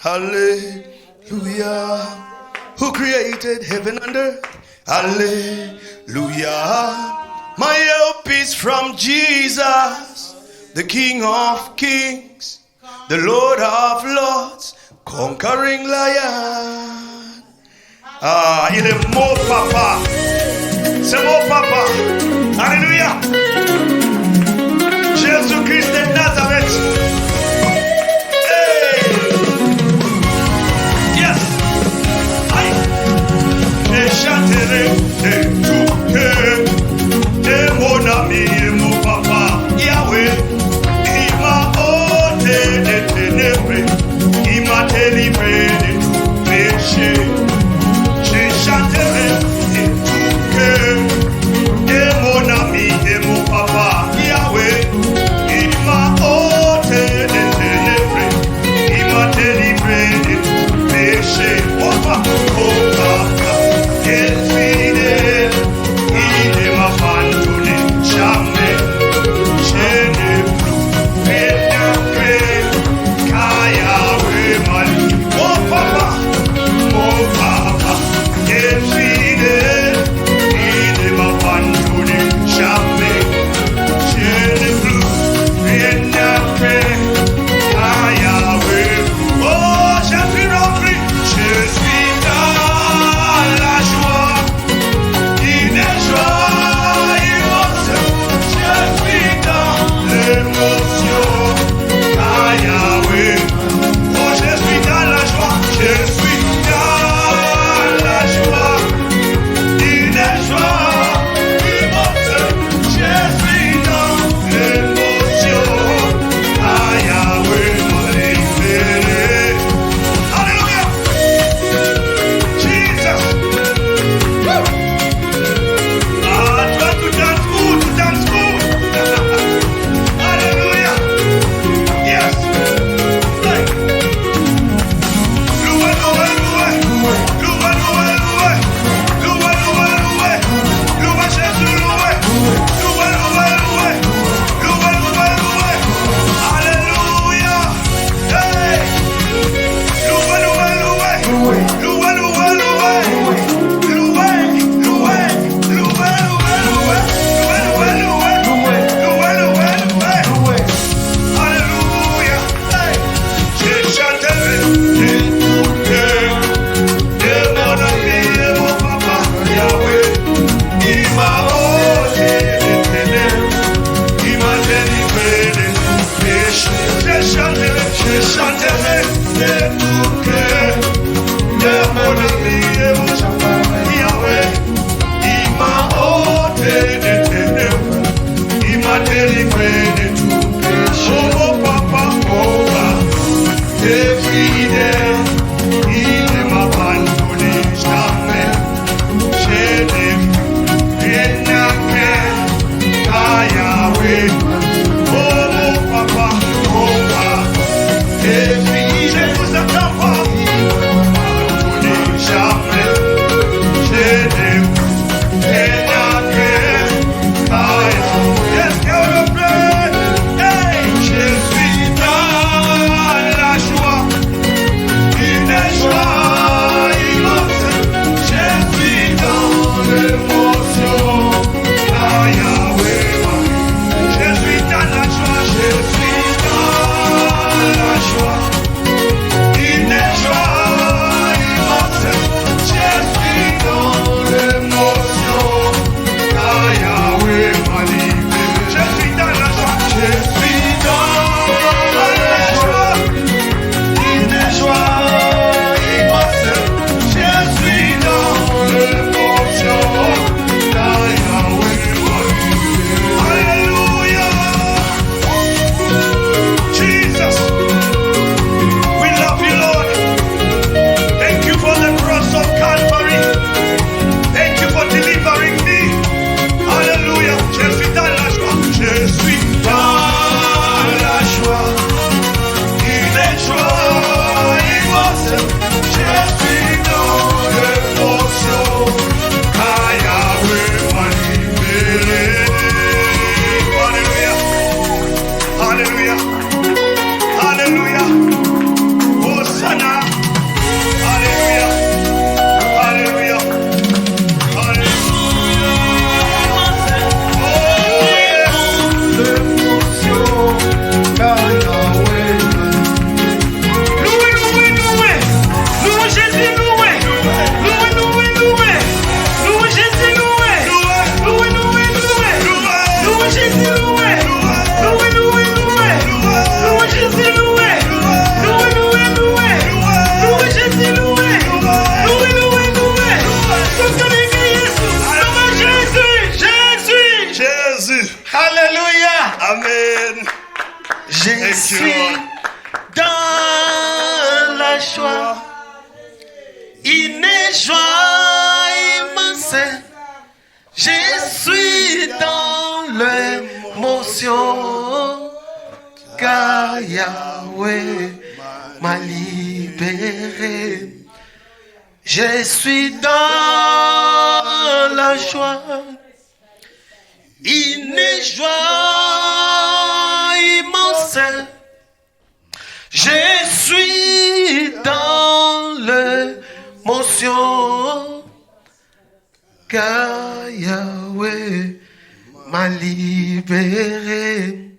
Hallelujah. Who created heaven and earth? Hallelujah. My help is from Jesus, the King of kings, the Lord of lords, conquering lion. Il est mon papa. C'est mon papa. Alléluia. Jésus-Christ de Nazareth. Hey. Yes. Aïe. Et chanterai et tout et mon ami et mon papa. Yahweh. Il m'a ôté des ténèbres. Il m'a délivré de tout péché. Je chanterai et tout et mon ami et mon papa. Yahweh. Il m'a ôté des ténèbres. Il m'a délivré de tout péché. Oh papa, il est fidèle. Il ne m'a abandonné jamais. Je n'ai plus rien fait. Car Yahweh m'a dit, mon papa, il est fidèle. Il ne m'a abandonné jamais. Je n'ai plus rien fait. Car Yahweh, oh, je suis rempli. Je suis dans la joie. Il est joyeuse. Je suis dans l'émotion. Car Yahweh, oh, je suis dans la joie. Je suis dans la joie. Il est joyeuse. Je suis dans l'émotion. Car Yahweh m'a libéré. Alléluia. Jesus. Woo. Toi, tu danses good, tu danses good. Alléluia. Yes. Hey. Loué, loué, loué. Loué, loué, loué. Loué, loué, loué. Loué, Jésus, loué. Loué, loué, loué. Loué, loué, loué. Alléluia. Hey. Loué, loué, loué. Loué, loué, loué. Loué, loué, loué, loué, loué. Loué, loué, loué. Loué, loué, loué. Alléluia. Hey. Je chanterai et tout et mon ami et mon papa Yahweh. Il m'a ôté des ténèbres. Il m'a délivré de tout péché. Je chanterai et tout et mon ami et mon papa Yahweh. Il m'a ôté des ténèbres. Il m'a délivré de tout péché. Oh mon papa, t'es fidèle. Il ne m'a abandonné jamais. Je n'ai rien à faire. Car Yahweh, oh mon papa, t'es fidèle. Je vous attends pas. Il ne m'a abandonné jamais. Je n'ai rien à faire. Car Yahweh, est-ce que le plaît? Hey, je suis dans la joie. Une joie. la joie, une joie immense. Je suis dans l'émotion, car Yahweh m'a libéré. Je suis dans la joie, une joie immense. Je suis dans l'émotion, car Yahweh m'a libéré.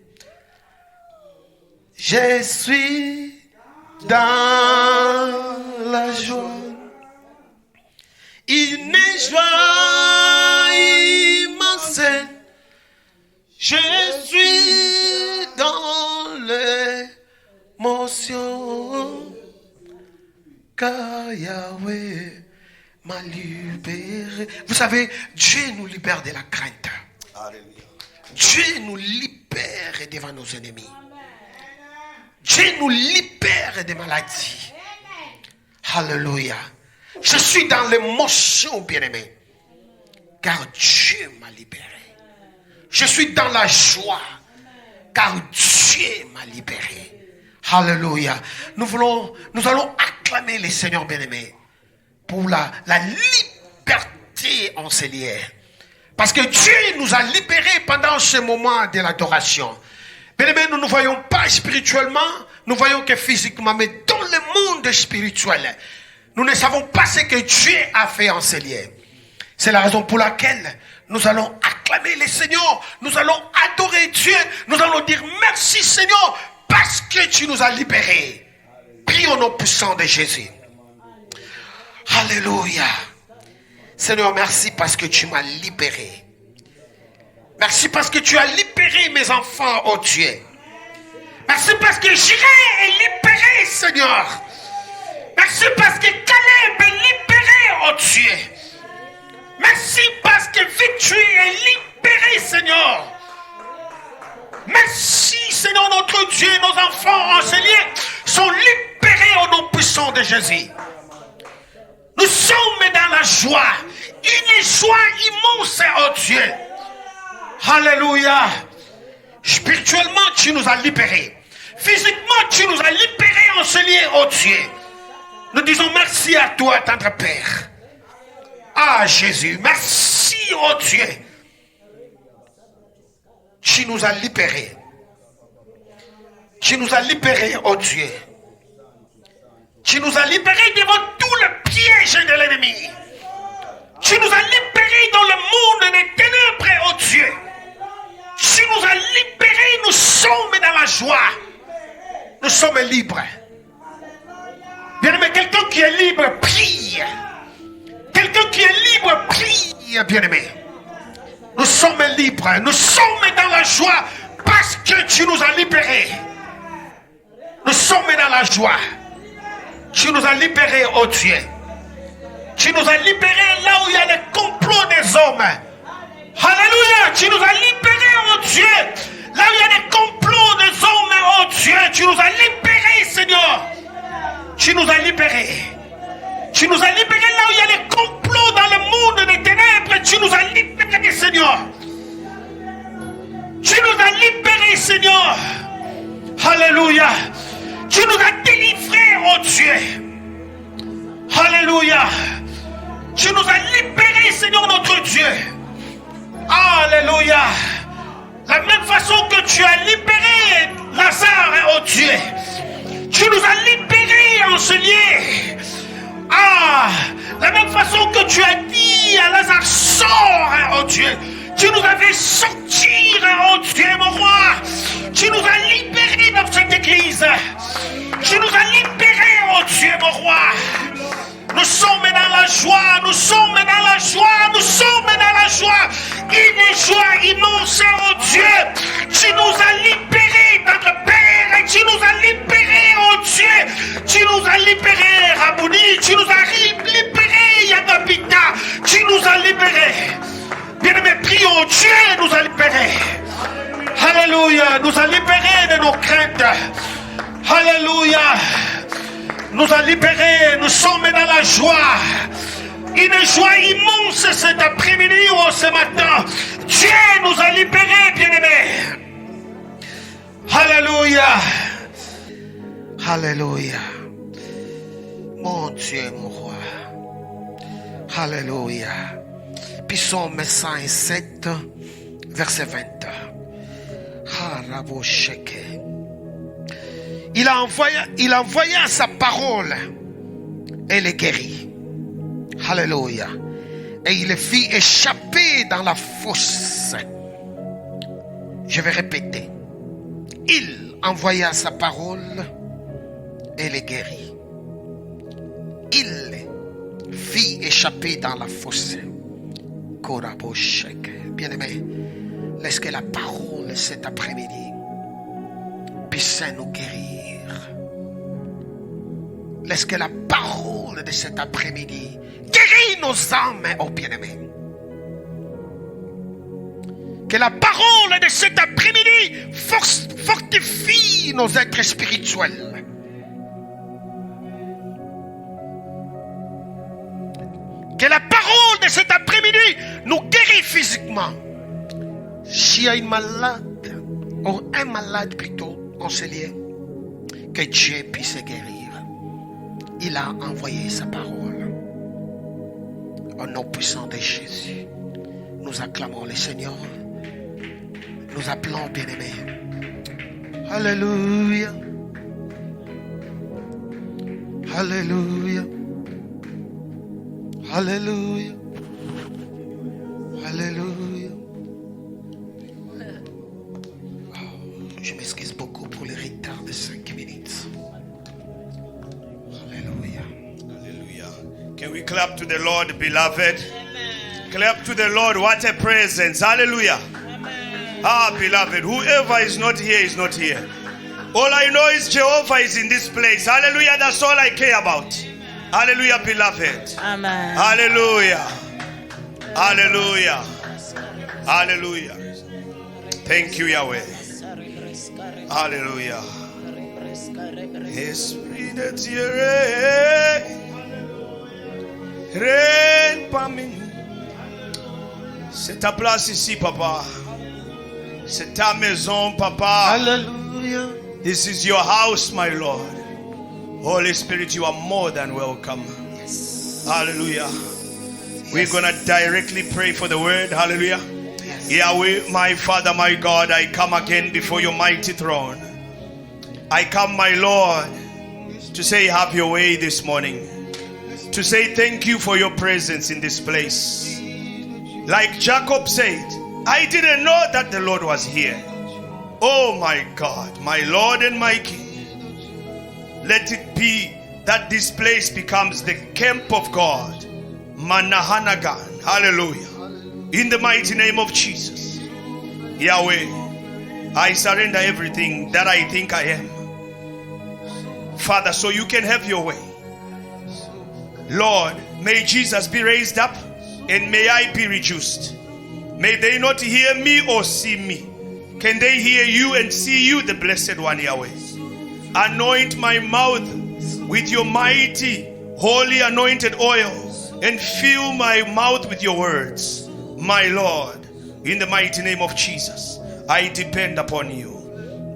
Je suis dans la joie, une joie immense. Je suis dans l'émotion, car Yahweh m'a libéré. Vous savez, Dieu nous libère de la crainte. Dieu nous libère devant nos ennemis. Dieu nous libère des maladies. Alléluia. Je suis dans l'émotion, bien-aimé, car Dieu m'a libéré. Je suis dans la joie, car Dieu m'a libéré. Alléluia. Nous allons acclamer le Seigneur, bien-aimé, pour la liberté enseignée. Parce que Dieu nous a libérés pendant ce moment de l'adoration. Bien-aimé, nous ne voyons pas spirituellement, nous voyons que physiquement, mais dans le monde spirituel, nous ne savons pas ce que Dieu a fait enseigner. C'est la raison pour laquelle nous allons acclamer le Seigneur, nous allons adorer Dieu, nous allons dire merci Seigneur, parce que tu nous as libérés. Prions au nom puissant de Jésus. Alléluia. Seigneur, merci parce que tu m'as libéré. Merci parce que tu as libéré mes enfants, oh Dieu. Merci parce que j'irai est libéré, Seigneur. Merci parce que Caleb est libéré, oh Dieu. Merci parce que Victory est libéré, Seigneur. Merci, Seigneur notre Dieu. Nos enfants enseignés sont libérés au nom puissant de Jésus. Nous sommes dans la joie. Une joie immense, oh Dieu. Alléluia. Spirituellement, tu nous as libérés. Physiquement, tu nous as libérés enseignés, oh Dieu. Nous disons merci à toi, tendre Père. Ah Jésus, merci, oh Dieu. Tu nous as libérés. Tu nous as libérés, oh Dieu. Tu nous as libérés devant tout le piège de l'ennemi. Tu nous as libérés dans le monde des ténèbres, oh Dieu. Tu nous as libérés, nous sommes dans la joie. Nous sommes libres. Bien-aimé, quelqu'un qui est libre, prie. Quelqu'un qui est libre, prie, bien-aimé. Nous sommes libres. Nous sommes dans la joie parce que tu nous as libérés. Nous sommes dans la joie. Tu nous as libérés, oh Dieu. Tu nous as libérés là où il y a les complots des hommes. Alléluia. Tu nous as libérés, oh Dieu. Là où il y a des complots des hommes, oh Dieu. Tu nous as libérés, Seigneur. Tu nous as libérés. Tu nous as libérés là où il y a les complots dans le monde des ténèbres. Tu nous as libérés, Seigneur. Tu nous as libérés, Seigneur. Alléluia. Tu nous as délivrés, oh Dieu. Alléluia. Tu nous as libérés, Seigneur notre Dieu. Alléluia. La même façon que tu as libéré Lazare, oh Dieu. Tu nous as libérés en ce lieu. Ah, la même façon que tu as dit à Lazare, sors, oh Dieu. Tu nous as fait sortir, oh Dieu, mon roi. Tu nous as libérés dans cette église. Tu nous as libérés, oh Dieu, mon roi. Nous sommes dans la joie, nous sommes dans la joie, nous sommes dans la joie. Une joie immense, oh Dieu. Tu nous as libérés, notre Père. Tu nous as libérés, oh Dieu. Tu nous as libérés, Rabouni. Tu nous as libérés, Yagapita. Tu nous as libérés. Bien-aimés, prions, Dieu nous a libérés. Alléluia, nous a libérés de nos craintes. Alléluia. nous a libérés. Nous sommes dans la joie. Une joie immense cet après-midi ou ce matin. Dieu nous a libérés, bien-aimés. Alléluia. Alléluia. Mon Dieu, mon roi. Alléluia. Psaume 107, verset 20. Il a envoyé sa parole et les guérit. Alléluia. Et il les fit échapper dans la fosse. Je vais répéter. Il envoya sa parole et les guérit. Il fit échapper dans la fosse. Bien-aimé, laisse que la parole cet après-midi puisse nous guérir. Laisse que la parole de cet après-midi guérit nos âmes, oh bien-aimé. Que la parole de cet après-midi fortifie nos êtres spirituels. Que la parole de cet après-midi nous guérit physiquement. S'il y a une malade, ou un malade plutôt, on se lie, que Dieu puisse guérir. Il a envoyé sa parole. Au nom puissant de Jésus, nous acclamons le Seigneur. Nous appelons bien-aimés. Alléluia. Alléluia. Alléluia. Alléluia. Je m'excuse beaucoup pour le retard de 5 minutes. Alléluia. Hallelujah. Can we clap to the Lord, beloved? Amen. Clap to the Lord. What a presence. Hallelujah. Amen. Ah, beloved, whoever is not here is not here. All I know is Jehovah is in this place. Hallelujah. That's all I care about. Hallelujah, beloved. Amen. Hallelujah. Hallelujah. Hallelujah. Thank you, Yahweh. Hallelujah. Esprit de Dieu, règne parmi nous. C'est ta place ici, papa. C'est ta maison, papa. Hallelujah. This is your house, my Lord. Holy Spirit, you are more than welcome. Yes. Hallelujah. Yes. We're going to directly pray for the word. Hallelujah. Yes. Yahweh, my Father, my God, I come again before your mighty throne. I come, my Lord, to say have your way this morning. To say thank you for your presence in this place. Like Jacob said, I didn't know that the Lord was here. Oh my God, my Lord and my King. Let it be that this place becomes the camp of God. Manahanagan. Hallelujah. In the mighty name of Jesus. Yahweh, I surrender everything that I think I am. Father, so you can have your way. Lord, may Jesus be raised up and may I be reduced. May they not hear me or see me. Can they hear you and see you, the Blessed One, Yahweh? Anoint my mouth with your mighty, holy anointed oil and fill my mouth with your words. My Lord, in the mighty name of Jesus, I depend upon you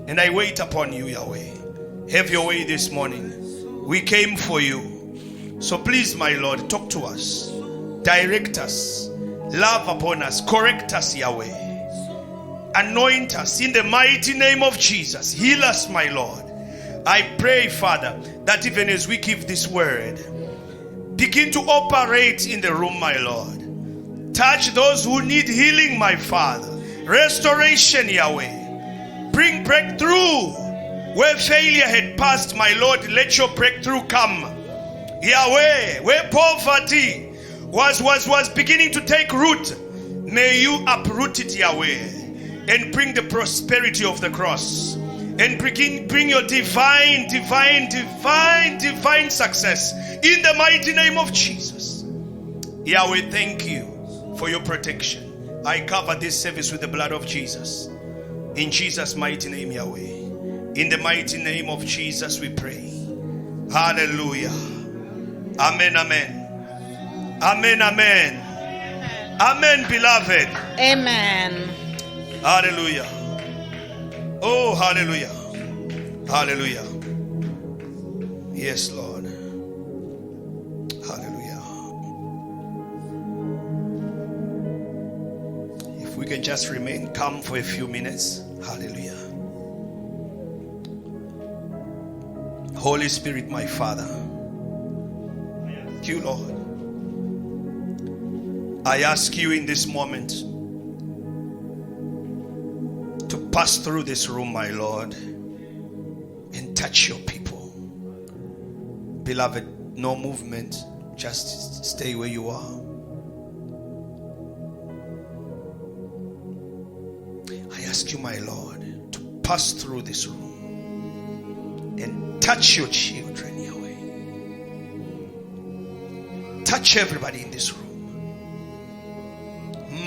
and I wait upon you, Yahweh. Have your way this morning. We came for you. So please, my Lord, talk to us. Direct us. Love upon us. Correct us, Yahweh. Anoint us in the mighty name of Jesus. Heal us, my Lord. I pray, Father, that even as we give this word, begin to operate in the room, my Lord. Touch those who need healing, my Father. Restoration, Yahweh. Bring breakthrough. Where failure had passed, my Lord, let your breakthrough come. Yahweh, where poverty was beginning to take root, may you uproot it, Yahweh, and bring the prosperity of the cross. And bring your divine success in the mighty name of Jesus. Yahweh, thank you for your protection. I cover this service with the blood of Jesus. In Jesus' mighty name, Yahweh. In the mighty name of Jesus we pray. Hallelujah. Amen, amen. Amen, amen. Amen, beloved. Amen. Hallelujah. Oh, hallelujah. Hallelujah. Yes, Lord. Hallelujah. If we can just remain calm for a few minutes. Hallelujah. Holy Spirit, my Father. Thank you, Lord. I ask you in this moment to pass through this room, my Lord, and touch your people. Beloved, no movement, just stay where you are. I ask you, my Lord, to pass through this room and touch your children, Yahweh. Touch everybody in this room.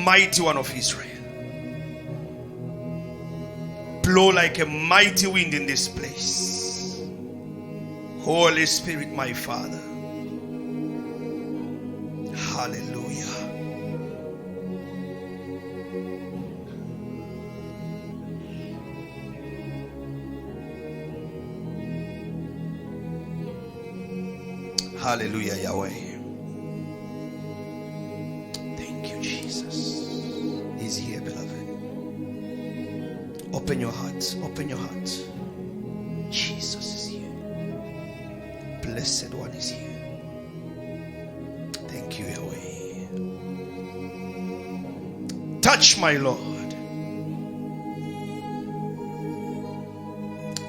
Mighty One of Israel. Blow like a mighty wind in this place. Holy Spirit, my Father. Hallelujah. Hallelujah, Yahweh. Thank you, Jesus. He's here, beloved. Open your heart. Open your heart. Jesus is here. Blessed One is here. Thank you, Yahweh. Touch, my Lord.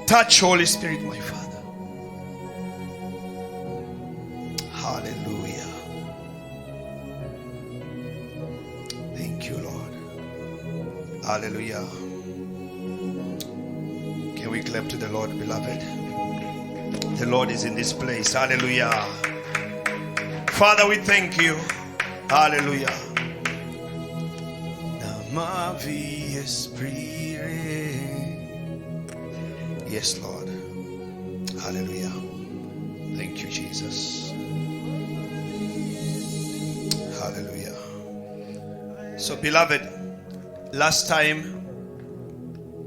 Touch, Holy Spirit, my Father. Hallelujah. Thank you, Lord. Hallelujah. Can we clap to the Lord, beloved? The Lord is in this place. Hallelujah. Father, we thank you. Hallelujah. Namavi Esprit. Yes, Lord. Hallelujah. Thank you, Jesus. Hallelujah. So, beloved, last time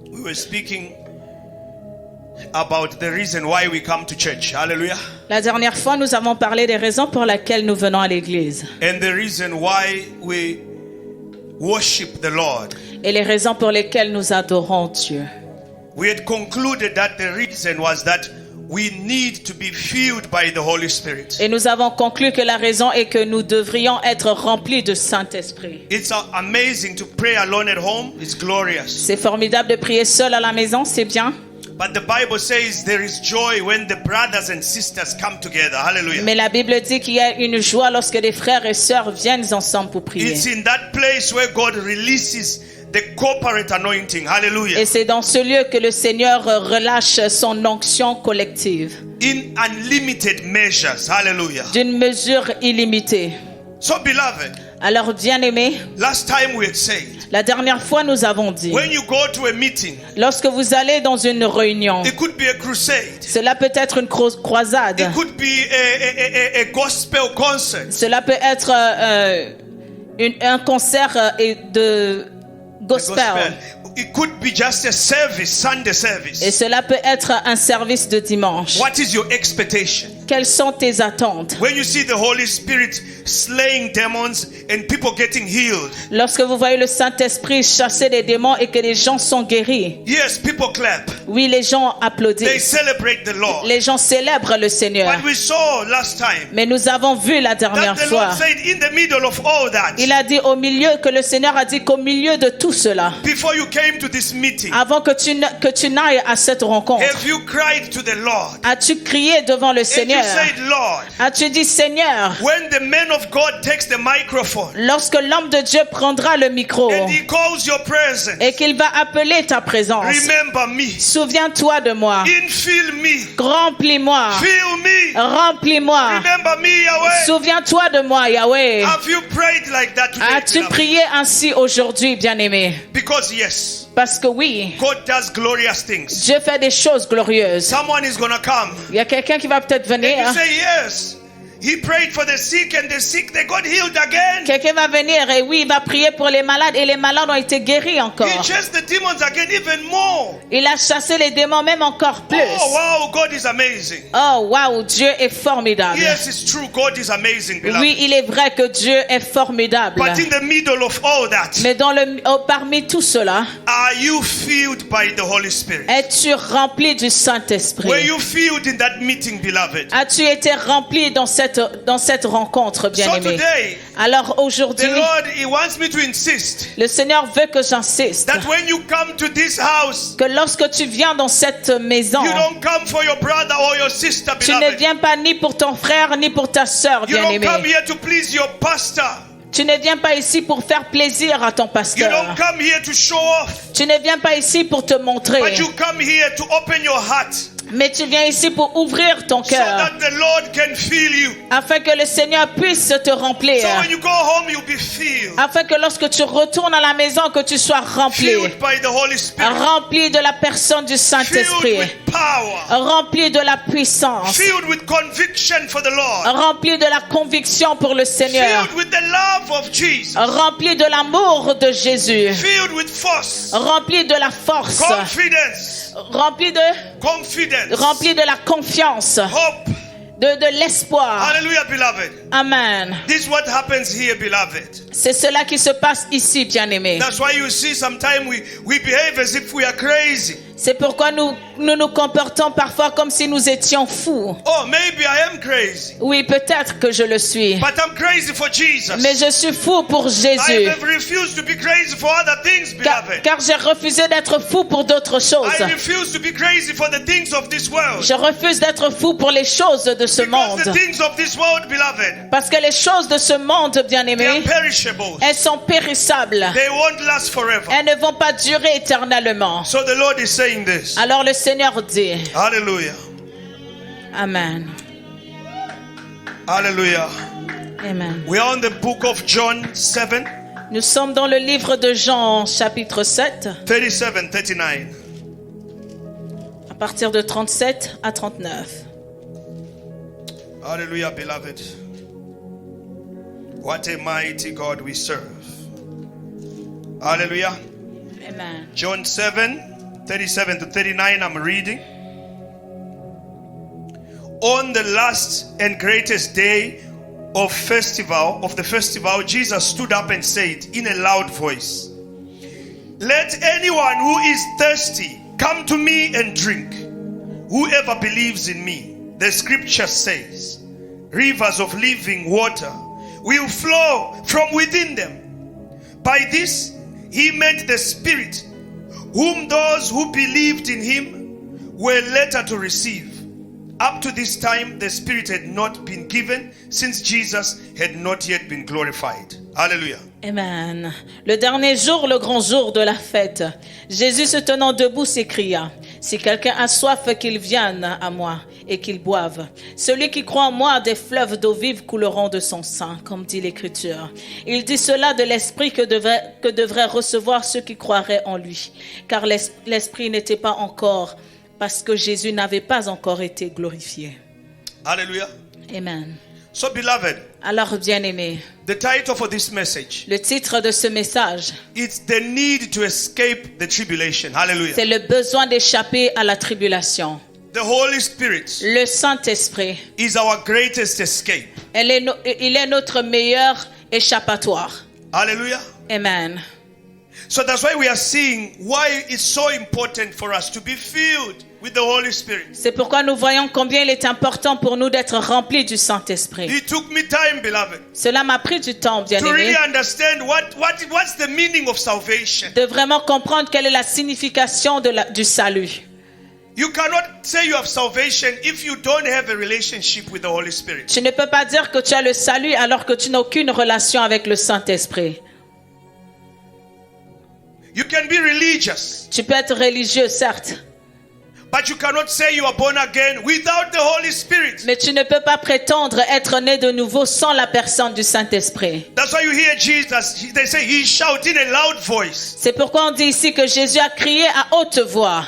we were speaking about the reason why we come to church. Hallelujah. La dernière fois, nous avons parlé des raisons pour lesquelles nous venons à l'église. And the reason why we worship the Lord. Et les raisons pour lesquelles nous adorons Dieu. We had concluded that the reason was that we need to be filled by the Holy Spirit. Et nous avons conclu que la raison est que nous devrions être remplis de Saint-Esprit. It's amazing to pray alone at home. It's glorious. C'est formidable de prier seul à la maison, c'est bien. But the Bible says there is joy when the brothers and sisters come together. Hallelujah. Mais la Bible dit qu'il y a une joie lorsque des frères et sœurs viennent ensemble pour prier. It's in that place where God releases the corporate anointing. Hallelujah. Et c'est dans ce lieu que le Seigneur relâche son onction collective. In unlimited measures. Hallelujah. D'une mesure illimitée. So, beloved, alors, bien-aimés, last time we had said, la dernière fois nous avons dit, when you go to a meeting, lorsque vous allez dans une réunion, it could be a crusade. Cela peut être une croisade. It could be a gospel concert. Cela peut être un concert de gospel. It could be just a service, Sunday service. Et cela peut être un service de dimanche. What is your expectation? Quelles sont tes attentes? When you see the Holy Spirit slaying demons and people getting healed. Lorsque vous voyez le Saint-Esprit chasser des démons et que les gens sont guéris. Yes, people clap. Oui, les gens applaudissent. They celebrate the Lord. Les gens célèbrent le Seigneur. But we saw last time. Mais nous avons vu la dernière that the fois. Lord said in the middle of all that. Il a dit au milieu que le Seigneur a dit qu'au milieu de tout cela. Before you came to this meeting. Avant que tu n'ailles à cette rencontre. Have you cried to the Lord? As-tu crié devant le Seigneur? Said, Lord, as-tu dit Seigneur? When the man of God takes the microphone, lorsque l'homme de Dieu prendra le micro, and he calls your presence, et qu'il va appeler ta présence, remember me. Souviens-toi de moi. Infill me. Remplis-moi. Fill me. Remplis-moi. Remember me, Yahweh. Souviens-toi de moi, Yahweh. Have you prayed like that today? As-tu prié ainsi aujourd'hui, bien-aimé? Because Because yes, Parce que oui, God does glorious things. Dieu fait des choses glorieuses. Someone is going to come Il y a quelqu'un qui va peut-être and you venir. say, yes, he prayed for the sick and the sick, they got healed again. Quelqu'un va venir et oui, il va prier pour les malades et les malades ont été guéris He encore. chased the demons again even more. Il a chassé les démons même encore plus. Oh, wow, God is amazing. Oh, waouh, Dieu est formidable. Yes, it's true, God is amazing, beloved. Oui, il est vrai que Dieu est formidable. But in the middle of all that, Mais parmi tout cela, are you filled by the Holy Spirit? es-tu rempli du Were Saint-Esprit? you filled in that meeting, beloved? As-tu été rempli dans cette rencontre, So bien-aimé? today, Alors the aujourd'hui, Lord, He wants me to insist le Seigneur veut que j'insiste that when you come to this house, que lorsque tu viens dans cette maison, you don't come for your brother or your sister, tu ne beloved. viens pas ni pour ton frère ni pour ta sœur, You don't bien-aimé. come here to please your pastor. Tu ne viens pas ici pour faire plaisir à ton You pasteur. don't come here to show off. Tu ne viens pas ici pour te montrer. But you come here to open your heart Mais tu viens ici pour ouvrir ton so cœur that the Lord can fill you. afin que le Seigneur puisse te remplir. So when you go home, you'll be filled. Afin que lorsque tu retournes à la maison, que tu sois rempli. Filled by the Holy Spirit. Rempli de la personne du Filled Saint-Esprit. with power. Rempli de la puissance. Filled with conviction for the Lord. Rempli de la conviction pour le Seigneur. Filled with the love of Jesus. Rempli de l'amour de Jésus. Filled with force. Rempli de la force. Confidence. Rempli de la confiance. Hope. De l'espoir. Hallelujah, beloved. Amen. This is what happens here, beloved. C'est cela qui se passe ici, bien-aimés. That's why you see sometimes we behave as if we are crazy. C'est pourquoi nous nous comportons parfois comme si nous étions fous. Oh, maybe I am crazy. Oui, peut-être que je le suis. But I'm crazy for Jesus. Mais je suis fou pour I Jésus. have refused to be crazy for other things, beloved. Car j'ai refusé d'être fou pour d'autres choses. I refuse to be crazy for the things of this world. Je refuse d'être fou pour les choses de ce Because monde. the things of this world, beloved, Parce que les choses de ce monde, they are bien-aimés, perishable. elles sont périssables. They won't last forever. Elles ne vont pas durer éternellement. So the Lord is saying this. Alors le Seigneur dit, Hallelujah. Amen. Hallelujah. Amen. We are on the book of John 7, Nous sommes dans le livre de Jean, chapitre 7, 37, 39. à partir de 37 à 39. Hallelujah, beloved. What a mighty God we serve. Hallelujah. Amen. John 7, 37 to 39, I'm reading. On the last and greatest day of the festival, Jesus stood up and said in a loud voice, "Let anyone who is thirsty come to me and drink. Whoever believes in me," the scripture says, "rivers of living water will flow from within them." By this he meant the Spirit, whom those who believed in him were later to receive. Up to this time, the Spirit had not been given, since Jesus had not yet been glorified. Hallelujah. Amen. Le dernier jour, le grand jour de la fête, Jésus se tenant debout s'écria, « Si quelqu'un a soif, qu'il vienne à moi et qu'il boive. Celui qui croit en moi, des fleuves d'eau vive couleront de son sein, comme dit l'Écriture. » Il dit cela de l'Esprit que devraient recevoir ceux qui croiraient en lui, car l'Esprit n'était pas encore, parce que Jésus n'avait pas encore été glorifié. Hallelujah. Amen. So, beloved, Alors, bien-aimés, the title for this message, le titre de ce message, it's the need to escape the tribulation. Hallelujah. c'est le besoin d'échapper à la tribulation. The Holy Spirit Le Saint-Esprit, is our greatest escape. il est notre meilleur échappatoire. Hallelujah. Amen. So that's why we are seeing why it's so important for us to be filled with the Holy Spirit. C'est pourquoi nous voyons combien il est important pour nous d'être remplis du Saint-Esprit. It took me time, beloved, Cela m'a pris du temps, to bien-aimé, really understand what's the meaning of salvation. de vraiment comprendre quelle est la signification du salut. You cannot say you have salvation if you don't have a relationship with the Holy Spirit. Tu ne peux pas dire que tu as le salut alors que tu n'as aucune relation avec le Saint-Esprit. You can be religious, Tu peux être religieux, certes, But you cannot say you are born again without the Holy Spirit. Mais tu ne peux pas prétendre être né de nouveau sans la personne du Saint-Esprit. That's why you hear Jesus, they say he shouted in a loud voice. C'est pourquoi on dit ici que Jésus a crié à haute voix.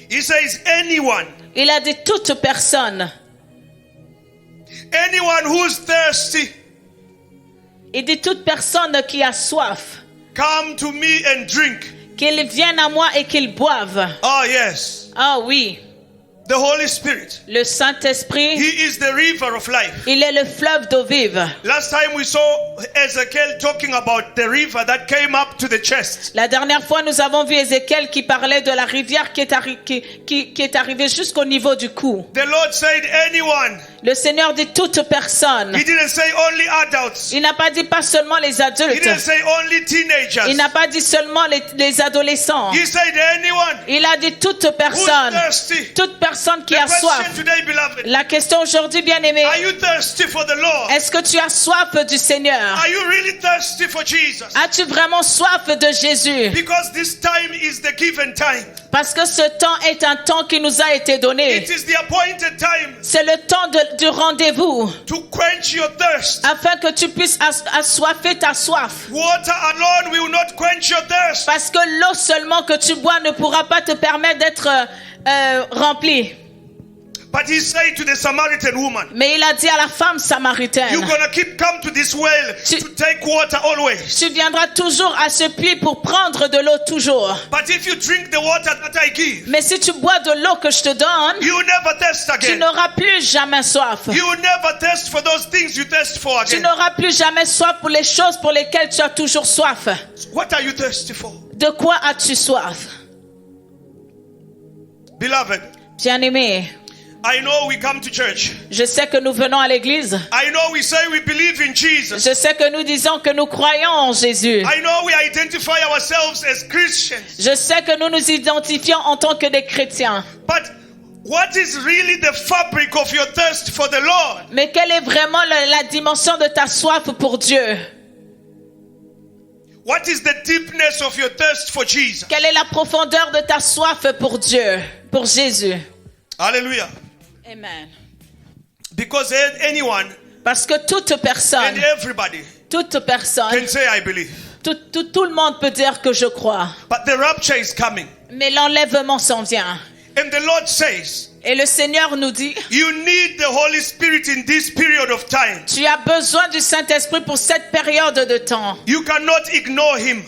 He says anyone. Il a dit toute personne. Anyone who's thirsty. Il dit toute personne qui a soif. Come to me and drink. Qu'ils viennent à moi et qu'ils boivent. Oh yes. Ah oui. The Holy Spirit. Le Saint-Esprit. He is the river of life. Il est le fleuve d'eau vive. Last time we saw Ezekiel talking about the river that came up to the chest. La dernière fois, nous avons vu Ézéchiel qui parlait de la rivière qui est arrivée jusqu'au niveau du cou. The Lord said anyone. Le Seigneur dit toute personne. He didn't say only adults. Il n'a pas dit pas seulement les He adultes. didn't say only teenagers. Il n'a pas dit seulement les adolescents. He said anyone. Il a dit toute Who's personne. thirsty. Toute personne qui The a soif. question today, beloved. La question aujourd'hui, bien-aimé, Are you thirsty for the Lord? est-ce que tu as soif du Seigneur? Are you really thirsty for Jesus? As-tu vraiment soif de Jésus? Because this time is the given time. Parce que ce temps est un temps qui nous a été donné. It is the appointed time C'est le temps du rendez-vous. to quench your thirst. Afin que tu puisses assoiffer ta soif. Water alone will not quench your thirst. Parce que l'eau seulement que tu bois ne pourra pas te permettre d'être rempli. But he said to the Samaritan woman, Mais il a dit à la femme samaritaine, you're gonna come to this well to take water always. tu viendras toujours à ce puits pour prendre de l'eau toujours. But if you drink the water that I give, Mais si tu bois de l'eau que je te donne, you will never thirst tu again. n'auras plus jamais soif. You will never thirst for those things you thirst for Tu again. n'auras plus jamais soif pour les choses pour lesquelles tu as toujours soif. What are you thirsty for? De quoi as-tu soif? Beloved, Bien-aimé, I know we come to church. je sais que nous venons à l'église. I know we say we believe in Jesus. Je sais que nous disons que nous croyons en Jésus. I know we identify ourselves as Christians. Je sais que nous nous identifions en tant que des chrétiens. But what is really the fabric of your thirst for the Lord? Mais quelle est vraiment la dimension de ta soif pour Dieu? What is the deepness of your thirst for Jesus? Quelle est la profondeur de ta soif pour Dieu, pour Jésus? Hallelujah. Amen. Because anyone Parce que toute and personne, everybody toute personne, can say, I believe. tout le monde peut dire que je crois. But the rapture is coming. Mais l'enlèvement s'en vient. And the Lord says, Et le Seigneur nous dit, you need the Holy Spirit in this period of time. tu as besoin du Saint-Esprit pour cette période de temps. You cannot ignore Him.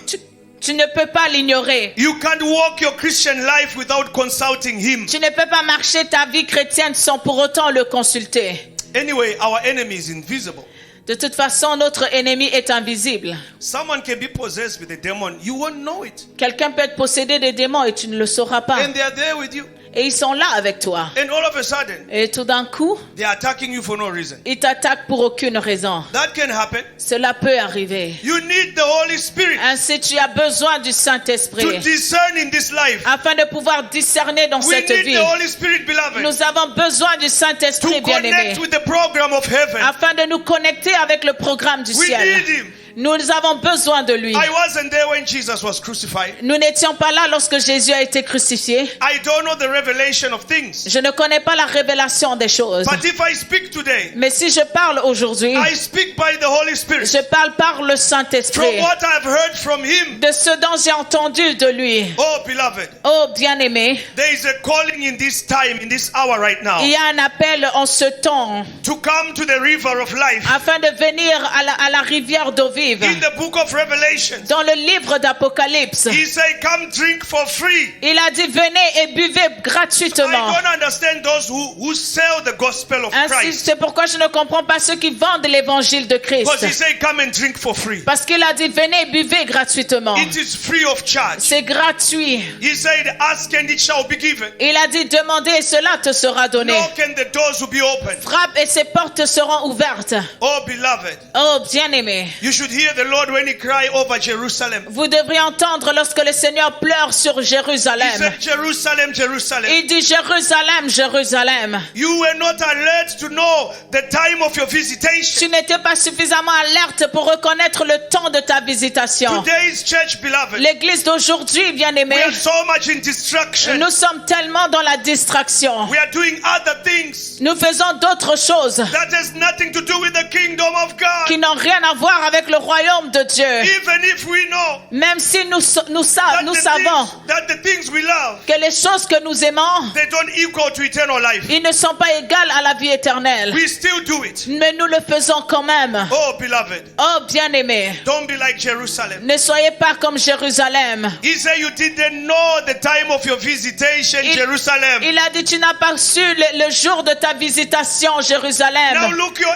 Tu ne peux pas l'ignorer. You can't walk your Christian life without consulting Him. Tu ne peux pas marcher ta vie chrétienne sans pour autant le consulter. Anyway, our enemy is invisible. De toute façon, notre ennemi est invisible. Someone can be possessed with a demon. You won't know it. Quelqu'un peut être possédé des démons et tu ne le sauras pas. And they are there with you. Et ils sont là avec toi. And all of a sudden, Et tout d'un coup, they are attacking you for no reason. ils t'attaquent pour aucune raison. That can happen. Cela peut arriver. You need the Holy Spirit Ainsi, tu as besoin du to Saint-Esprit discern in this life. afin de pouvoir discerner dans We cette need vie. the Holy Spirit, beloved, Nous avons besoin du to Saint-Esprit, bien-aimé, connect with the program of heaven. afin de nous connecter avec le programme du We ciel. need Him. Nous avons besoin de lui. I wasn't there when Jesus was crucified. Nous n'étions pas là lorsque Jésus a été crucifié. I don't know the revelation of things. Je ne connais pas la révélation des choses. But if I speak today, Mais si je parle aujourd'hui, I speak by the Holy Spirit. je parle par le From Saint-Esprit. what I've heard from Him. De ce dont j'ai entendu de lui. Oh, beloved, Oh, bien-aimé, there is a calling in this time, in this hour right now, il y a un appel en ce temps to come to the river of life. afin de venir à la rivière d'eau vive. In the book of Revelation, Dans le livre d'Apocalypse, He said, come drink for free. il a dit venez et buvez I gratuitement. don't understand those who sell the gospel of Ainsi, Christ. c'est pourquoi je ne comprends pas ceux qui vendent l'évangile de Because He Christ. said, come and drink for free. Parce qu'il a dit venez et buvez gratuitement. It is free of charge. C'est gratuit. He said, ask and it shall be given. Il a dit demandez et cela te sera donné. Knock and the doors will be open. Frappe et ses portes seront ouvertes. Oh, beloved, Oh, bien-aimé, you should hear the Lord when he cried over Jerusalem. Vous devriez entendre lorsque le Seigneur pleure sur He Jérusalem. said, Jerusalem, Jerusalem. Il dit Jérusalem, Jérusalem. You were not alert to know the time of your visitation. Tu n'étais pas suffisamment alerte pour reconnaître le temps de ta visitation. Today's church, beloved, L'église d'aujourd'hui, bien-aimée, we are so much in distraction. nous sommes tellement dans la distraction. We are doing other things Nous faisons d'autres choses that has nothing to do with the kingdom of God. qui n'ont rien à voir avec le royaume de Dieu. Even if we know Même si nous savons that the things we love, que les choses que nous aimons, they don't equal to eternal life, ils ne sont pas égales à la vie éternelle. we still do it. Mais nous le faisons quand même. Oh, beloved, Oh, bien-aimé, don't be like Jerusalem. ne soyez pas comme Jérusalem. He said you didn't know the time of your visitation, Jerusalem. Il a dit, tu n'as pas su le jour de ta visitation, Now Jérusalem. look, your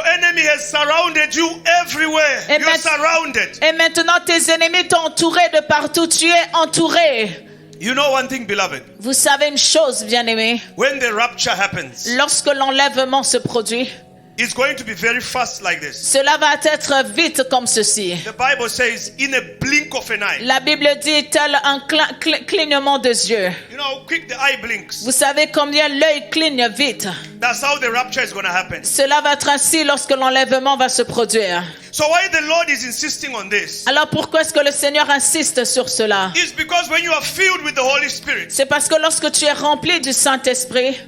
enemy has surrounded you everywhere. Et You're surrounded. Et maintenant, tes ennemis t'ont entouré de partout. Tu es entouré. You know one thing, beloved? Vous savez une chose, bien-aimé. When the rapture happens, Lorsque l'enlèvement se produit, it's going to be very fast like this. cela va être vite comme ceci. The Bible says, in a blink of an eye. La Bible dit tel un clignement des yeux. You know how quick the eye blinks? Vous savez combien l'œil cligne vite. That's how the rapture is going to happen. Cela va être ainsi lorsque l'enlèvement va se produire. So why the Lord is insisting on this? Alors pourquoi est-ce que le Seigneur insiste sur cela? It's because when you are filled with the Holy Spirit, C'est parce que lorsque tu es rempli du Saint-Esprit,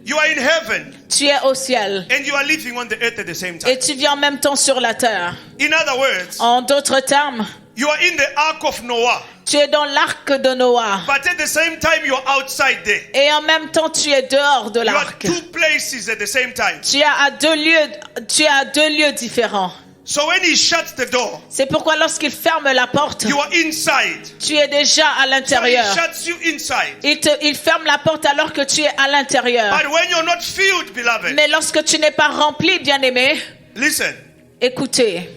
you are in heaven tu es au ciel and you are living on the earth at the same time. et tu vis en même temps sur la terre. In other words, En d'autres termes, you are in the ark of Noah, tu es dans l'arc de Noah but at the same time you're outside there. et en même temps tu es dehors de You are l'arc. two places at the same time. Tu es à deux lieux différents. So when he shuts the door, C'est pourquoi lorsqu'il ferme la porte, you are inside. tu es déjà à So he l'intérieur. shuts you inside. Il ferme la porte alors que tu es à l'intérieur. But when you're not filled, beloved, Mais lorsque tu n'es pas rempli, bien-aimé, listen, écoutez,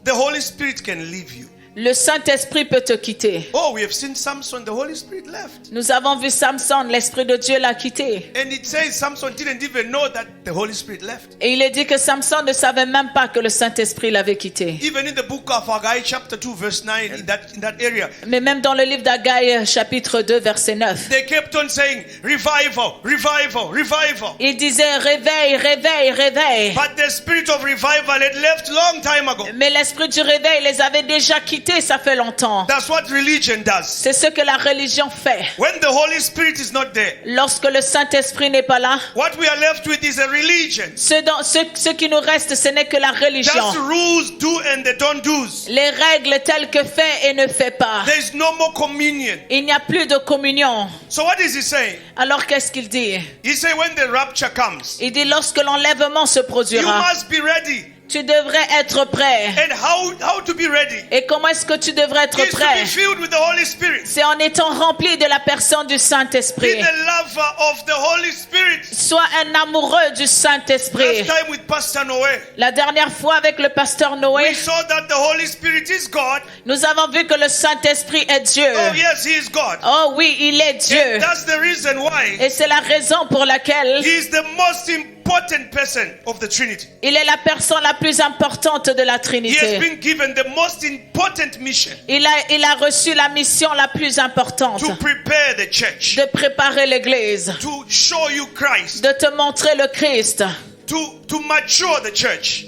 the Holy Spirit can leave you. le Saint-Esprit peut te quitter. Oh, we have seen Samson, the Holy Spirit left. Nous avons vu Samson, l'Esprit de Dieu l'a quitté. And it says Samson didn't even know that the Holy Spirit left. Et il est dit que Samson ne savait même pas que le Saint-Esprit l'avait quitté. Even in the book of Haggai, chapter 2, verse 9, in that area, Mais même dans le livre d'Haggai, chapitre 2, verset 9, they kept on saying, revival, revival, revival. il disait réveil, réveil, réveil. But the spirit of revival had left long time ago. Mais l'esprit du réveil les avait déjà quittés, ça fait longtemps. That's what religion does. C'est ce que la religion fait. When the Holy Spirit is not there, Lorsque le Saint-Esprit n'est pas là, what we are left with is a religion. ce qui nous reste, ce n'est que la religion. Just rules, do and the don't do's. Les règles telles que fait et ne fait pas. There is no more communion. Il n'y a plus de communion. So what is he saying? Alors qu'est-ce qu'il dit? He said when the rapture comes, Il dit lorsque l'enlèvement se you produira, must be ready. tu devrais être prêt. And how to be ready? Et comment est-ce que tu devrais être Is to prêt? be filled with the Holy Spirit. C'est en étant rempli de la personne du Be Saint-Esprit. the lover of the Holy Spirit. Sois un amoureux du Saint-Esprit. Last time with Pastor Noé, La dernière fois avec le pasteur Noé, we saw that the Holy Spirit is God. nous avons vu que le Saint-Esprit est Dieu. Oh yes, He is God. Oh oui, il est Dieu. And that's the reason why Et c'est la raison pour laquelle He is the most important person of the Trinity. il est la personne la plus importante de la He has Trinité. been given the most important mission Il a reçu la mission la plus importante to prepare the church, de préparer l'Église, to show you Christ, de te montrer le Christ, to mature the church,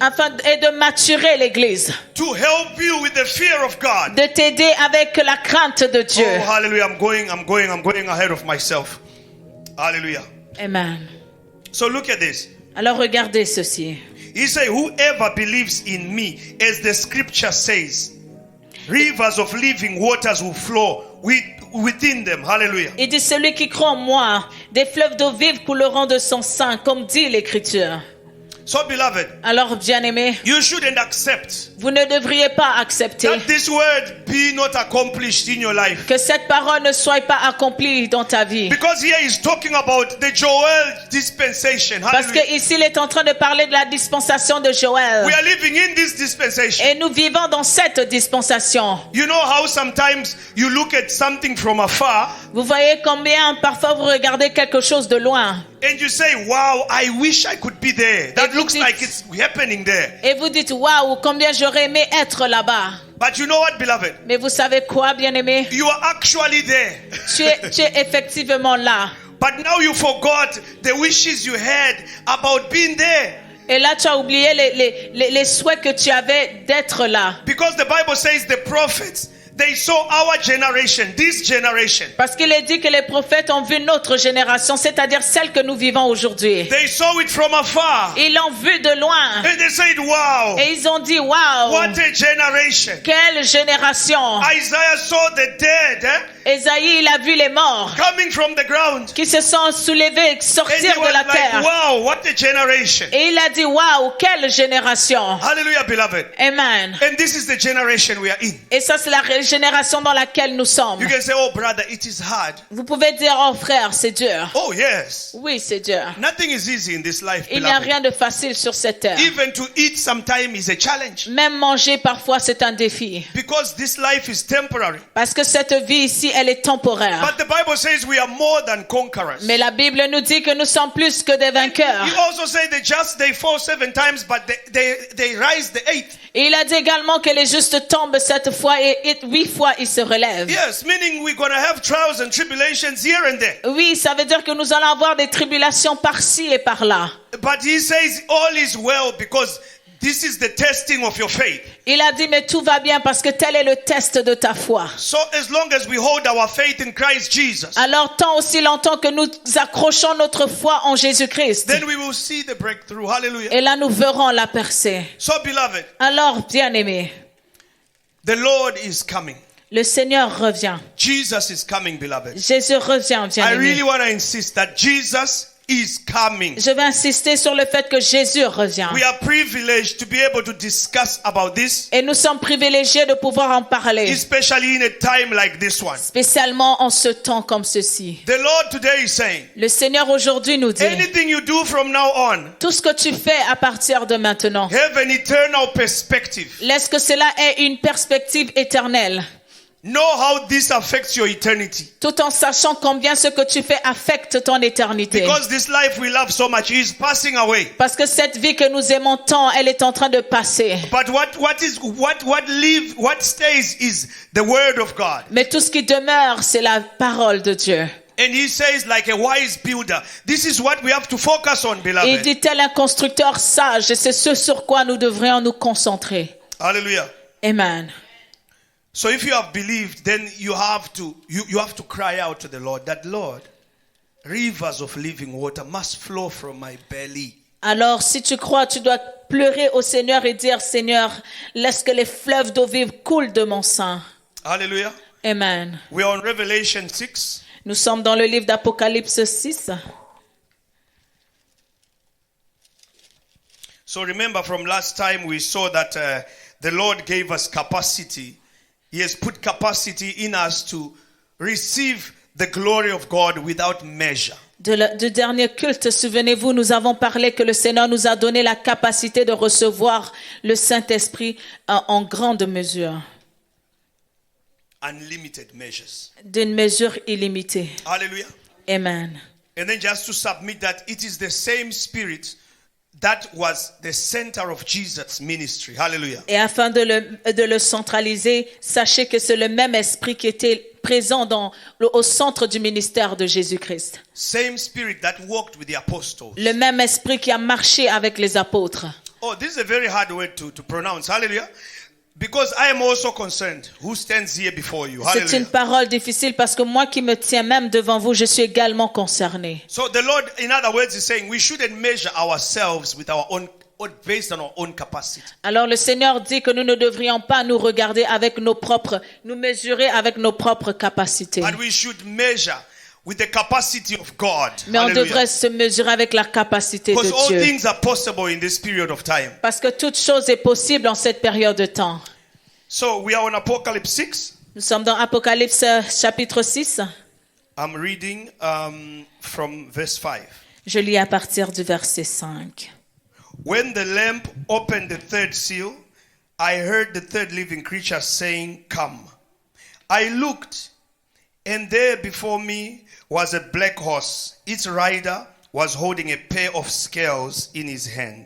et de maturer l'Église, to help you with the fear of God. de t'aider avec la crainte de Dieu. Oh, hallelujah. I'm going ahead of myself. Hallelujah. Amen. So look at this. Alors regardez ceci. He said, whoever believes in me, as the scripture says, rivers of living waters will flow within them. Hallelujah. Il dit celui qui croit en moi, des fleuves d'eau vive couleront de son sein, comme dit l'Écriture. So, beloved, Alors, bien-aimés, you shouldn't accept vous ne devriez pas accepter that this word be not accomplished in your life. que cette parole ne soit pas accomplie dans ta vie. Because here he's talking about the Joel dispensation. Parce Hallelujah. qu'ici, il est en train de parler de la dispensation de Joël. We are living in this dispensation. Et nous vivons dans cette dispensation. You know how sometimes you look at something from afar Vous voyez combien parfois vous regardez quelque chose de loin. And you say, wow, I wish I could be there. That vous looks dites- like it's happening there. Et vous dites, waouh, combien j'aurais aimé être là-bas. But you know what, beloved? Mais vous savez quoi, bien-aimé? You are actually there. Tu es effectivement là. But now you forgot the wishes you had about being there. Et là, tu as oublié les souhaits que tu avais d'être là. Because the Bible says the prophets, they saw our generation, this generation. Parce qu'il est dit que les prophètes ont vu notre génération, c'est-à-dire celle que nous vivons aujourd'hui. They saw it from afar. Ils l'ont vu de loin. And they said, wow, Et ils ont dit, waouh, what a generation. quelle génération. Isaiah saw the dead Ésaïe, il a vu les morts coming from the ground. qui se sont soulevés, And sortir he de was la like, terre. wow, what a generation. Et il a dit, waouh, quelle génération. Hallelujah, beloved. Amen. And this is the generation we are in. Et ça, c'est la génération dans laquelle nous sommes. You can say, oh, brother, it is hard. Vous pouvez dire, oh frère, c'est dur. Oh, yes. Oui, c'est dur. Nothing is easy in this life, Il n'y a beloved. rien de facile sur cette terre. Even to eat sometime is a challenge. Même manger, parfois, c'est un défi. Because this life is temporary. Parce que cette vie ici, elle est temporaire. But the Bible says we are more than conquerors. Mais la Bible nous dit que nous sommes plus que des vainqueurs. You also say the just they fall 7 times, but they rise the 8th. Et il a dit également que les justes tombent 7 fois et 8 fois ils se relèvent. Yes, meaning we're going to have trials and tribulations here and there. Oui, ça veut dire que nous allons avoir des tribulations par-ci et par-là. But he says all is well because this is the testing of your faith. Il a dit, mais tout va bien parce que tel est le test de ta foi. So as long as we hold our faith in Christ Jesus, Alors, tant aussi longtemps que nous accrochons notre foi en Jésus-Christ, then we will see the breakthrough. Hallelujah. et là nous verrons la percée. So beloved, Alors, bien-aimés, the Lord is coming. le Seigneur revient. Jesus is coming, beloved. Jésus revient, I bien-aimés. really want to insist that Jesus is coming. Je vais insister sur le fait que Jésus revient. We are privileged to be able to discuss about this, Et nous sommes privilégiés de pouvoir en parler, especially in a time like this one. spécialement en ce temps comme ceci. The Lord today is saying, Le Seigneur aujourd'hui nous dit, anything you do from now on, tout ce que tu fais à partir de maintenant, have an eternal perspective. laisse que cela ait une perspective éternelle, Know how this affects your eternity. tout en sachant combien ce que tu fais affecte ton éternité. Because this life we love so much is passing away. Parce que cette vie que nous aimons tant, elle est en train de passer. But what stays is the word of God. Mais tout ce qui demeure, c'est la parole de Dieu. And he says, like a wise builder, this is what we have to focus on, Et il beloved. dit tel un constructeur sage, et c'est ce sur quoi nous devrions nous concentrer. Hallelujah. Amen. So if you have believed, then you have to cry out to the Lord, that Lord, rivers of living water must flow from my belly. Alors, si tu crois, tu dois pleurer au Seigneur et dire, Seigneur, laisse que les fleuves d'eau vive coulent de mon sein. Hallelujah. Amen. We are on Revelation 6. Nous sommes dans le livre d'Apocalypse 6. So remember from last time we saw that the Lord gave us capacity. He has put capacity in us to receive the glory of God without measure. Du dernier culte, souvenez-vous, nous avons parlé que le Seigneur nous a donné la capacité de recevoir le Saint-Esprit en grande mesure, Unlimited measures. d'une mesure illimitée. Hallelujah. Amen. And then just to submit that it is the same spirit that was the center of Jesus' ministry. Hallelujah. Et afin de le centraliser, sachez que c'est le même esprit qui était présent au centre du ministère de Jésus-Christ. Same spirit that walked with the apostles. Le même esprit qui a marché avec les apôtres. Oh, this is a very hard word to pronounce. Hallelujah. Because I am also concerned. Who stands here before you? C'est une Hallelujah. parole difficile parce que moi qui me tiens même devant vous, je suis également concerné. So the Lord, in other words, is saying we shouldn't measure ourselves with our own, based on our own capacity. Alors le Seigneur dit que nous ne devrions pas nous regarder avec nous mesurer avec nos propres capacités. But we should measure with the capacity of God. Mais on Hallelujah. devrait se mesurer avec la capacité Because de all Dieu. things are possible in this period of time. Parce que toute chose est possible en cette période de temps. So we are on Apocalypse 6. Nous sommes dans Apocalypse chapitre 6. I'm reading from verse 5. Je lis à partir du verset 5. When the Lamb opened the third seal, I heard the third living creature saying, "Come." I looked, and there before me was a black horse. Its rider was holding a pair of scales in his hand.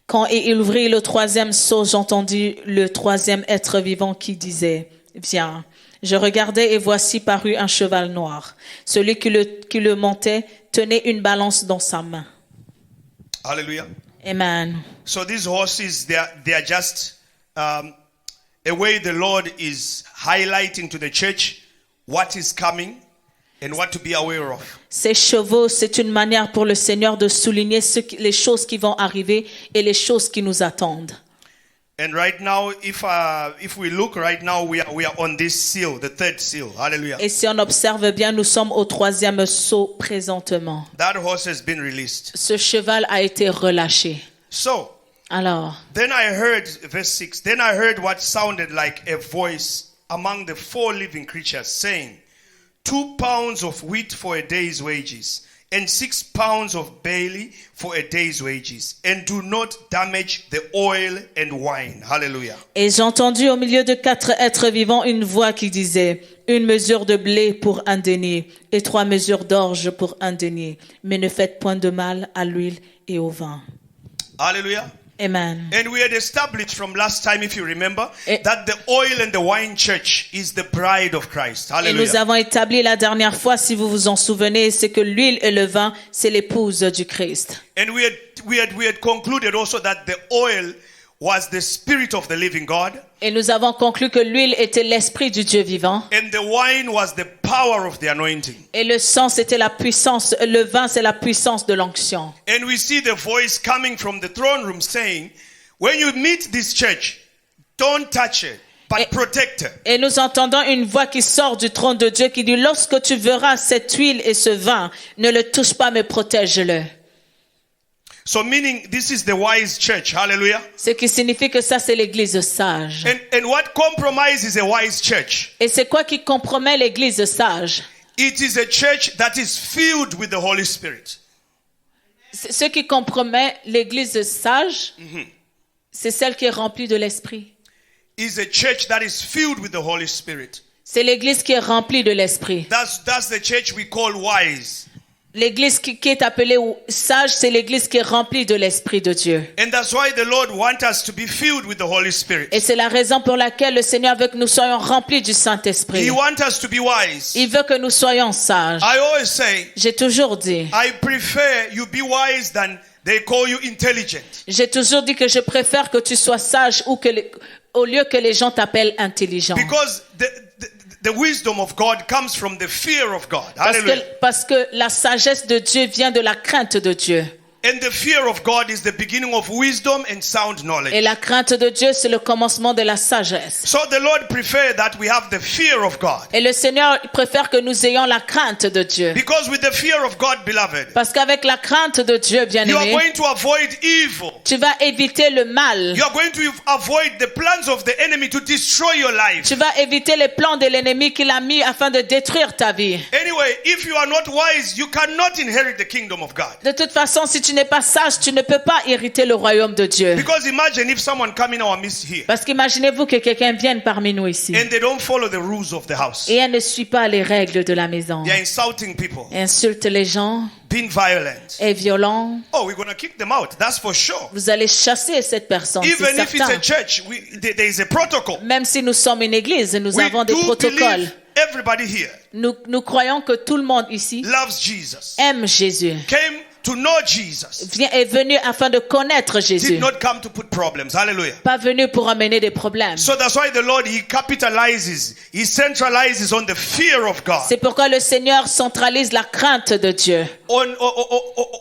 Quand il ouvrit le troisième sceau, j'entendis le troisième être vivant qui disait, « Viens. » Je regardai et voici parut un cheval noir. Celui qui le montait tenait une balance dans sa main. Hallelujah. Amen. So these horses, they are just a way the Lord is highlighting to the church what is coming and what to be aware of. Ces chevaux, c'est une manière pour le Seigneur de souligner les choses qui vont arriver et les choses qui nous attendent. And right now, if we look right now, we are on this seal, the third seal. Hallelujah. Et si on observe bien, nous sommes au troisième sceau présentement. That horse has been released. Ce cheval a été relâché. So, Alors, then I heard, verse 6, then I heard what sounded like a voice among the four living creatures saying, 2 pounds of wheat for a day's wages, and 6 pounds of barley for a day's wages, and do not damage the oil and wine. Hallelujah. et j'ai entendu au milieu de 4 êtres vivants une voix qui disait, une mesure de blé pour un denier et 3 mesures d'orge pour un denier, mais ne faites point de mal à l'huile et au vin. Hallelujah. Amen. And we had established from last time, if you remember, Et- that the oil and the wine church is the bride of Christ. Et nous Hallelujah. avons établi la dernière fois, si vous vous en souvenez, c'est que l'huile et le vin, c'est l'épouse du Christ. And we had concluded also that the oil was the spirit of the living God, Et nous avons conclu que l'huile était l'esprit du Dieu vivant. and the wine was the power of the anointing. Et le sang, c'était la puissance, le vin, c'est la puissance de l'onction. And we see the voice coming from the throne room saying, when you meet this church, don't touch it, but Et- protect her. Et nous entendons une voix qui sort du trône de Dieu qui dit, lorsque tu verras cette huile et ce vin, ne le touche pas, mais protège-le. So meaning this is the wise church. Hallelujah. Ce qui signifie que ça, c'est l'église sage. And what compromises a wise church? Et c'est quoi qui compromet l'église sage? It is a church that is filled with the Holy Spirit. Ce qui compromet l'église sage, c'est celle qui est remplie de l'esprit. Is a church that is filled with the Holy Spirit. C'est l'église qui est remplie de l'esprit. That's the church we call wise. L'église qui est appelée sage, c'est l'église qui est remplie de l'esprit de Dieu. And that's why the Lord wants us to be filled with the Holy Spirit. Et c'est la raison pour laquelle le Seigneur veut que nous soyons remplis du He Saint-Esprit. wants us to be wise. Il veut que nous soyons sages. I always say, J'ai toujours dit, I prefer you be wise than they call you intelligent. que je préfère que tu sois sage au lieu que les gens t'appellent intelligent. Because the wisdom of God comes from the fear of God. Hallelujah. Parce que la sagesse de Dieu vient de la crainte de Dieu. And the fear of God is the beginning of wisdom and sound knowledge. Et la crainte de Dieu, c'est le commencement de la sagesse. So the Lord prefers that we have the fear of God. Et le Seigneur préfère que nous ayons la crainte de Dieu. Because with the fear of God, beloved, Parce qu'avec la crainte de Dieu, you are bien-aimé, going to avoid evil. tu vas éviter le mal. You are going to avoid the plans of the enemy to destroy your life. Tu vas éviter les plans de l'ennemi qu'il a mis afin de détruire ta vie. Anyway, if you are not wise, you cannot inherit the kingdom of God. De toute façon, si tu n'es pas sage, tu ne peux pas hériter le royaume de Dieu. Because imagine if someone come in our midst here Parce qu'imaginez-vous que quelqu'un vienne parmi nous ici and they don't follow the rules of the house. et elle ne suit pas les règles de la maison. They are insulting people, Insulte les gens, being violent. est violent. Oh, we're going to kick them out. That's for sure. Vous allez chasser cette personne, c'est Even if it's a certain. church, there is a protocol. Même si nous sommes une église, nous We avons des do protocoles. believe everybody here Nous croyons que tout le monde ici loves Jesus, aime Jésus. came to know Jesus, Est venu afin de connaître Jésus. did not come to put problems. Hallelujah. Pas venu pour amener des problèmes. So that's why the Lord, He capitalizes, He centralizes on the fear of God, C'est pourquoi le Seigneur centralise la crainte de Dieu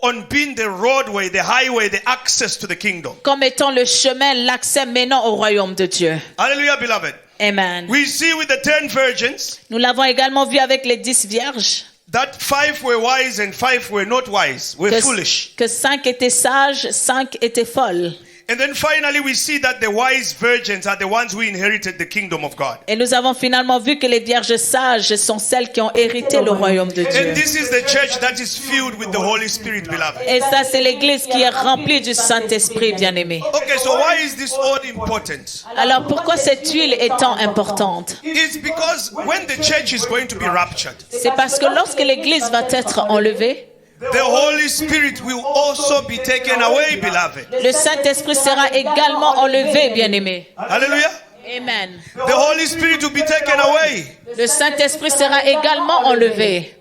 on being the roadway, the highway, the access to the kingdom. comme étant le chemin, l'accès menant au royaume de Dieu. Hallelujah, beloved. Amen. We see with the 10 virgins Nous l'avons également vu avec les 10 vierges that 5 were wise and 5 were not wise, were foolish. que 5 étaient sages, 5 étaient folles. And then finally we see that the wise virgins are the ones who inherited the kingdom of God. Et nous avons finalement vu que les vierges sages sont celles qui ont hérité le royaume de Dieu. And this is the church that is filled with the Holy Spirit, beloved. Et ça, c'est l'église qui est remplie du Saint-Esprit, bien-aimé. Okay, so why is this all important? Alors pourquoi cette huile est tant importante? It's because when the church is going to be raptured, C'est parce que lorsque l'église va être enlevée, the Holy Spirit will also be taken away, beloved. Le Saint-Esprit sera également enlevé, bien-aimé. Hallelujah. Amen. The Holy Spirit will be taken away. Le Saint-Esprit sera également enlevé.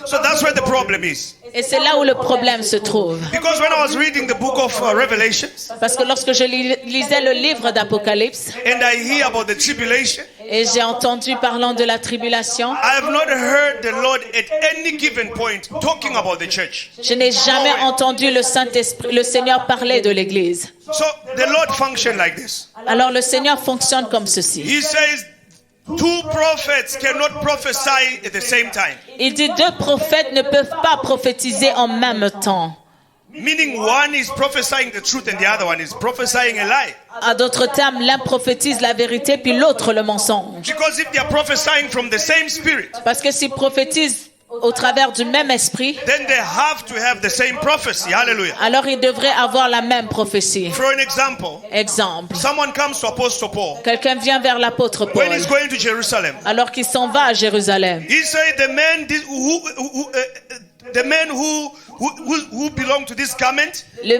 So that's where the problem is. Et c'est là où le problème se trouve. Because when I was reading the book of Revelations, Parce que lorsque je lisais le livre d'Apocalypse, and I hear about the tribulation, et j'ai entendu parlant de la tribulation, I have not heard the Lord at any given point talking about the church. je n'ai jamais entendu le Saint-Esprit, le Seigneur parler de l'Église. So the Lord functions like this. Alors le Seigneur fonctionne comme ceci. He says, two prophets cannot prophesy at the same time. Il dit 2 prophètes ne peuvent pas prophétiser en même temps. Meaning one is prophesying the truth and the other one is prophesying a lie. À d'autres termes, l'un prophétise la vérité puis l'autre le mensonge. Because if they are prophesying from the same spirit, Parce que s'ils prophétisent au travers du même esprit, then they have to have the same prophecy. Hallelujah. alors ils devraient avoir la même prophétie. For an example, Exemple, someone comes to Apostle Paul quelqu'un vient vers l'apôtre Paul when he's going to Jerusalem. alors qu'il s'en va à Jérusalem. He said the man who belong to this garment, Le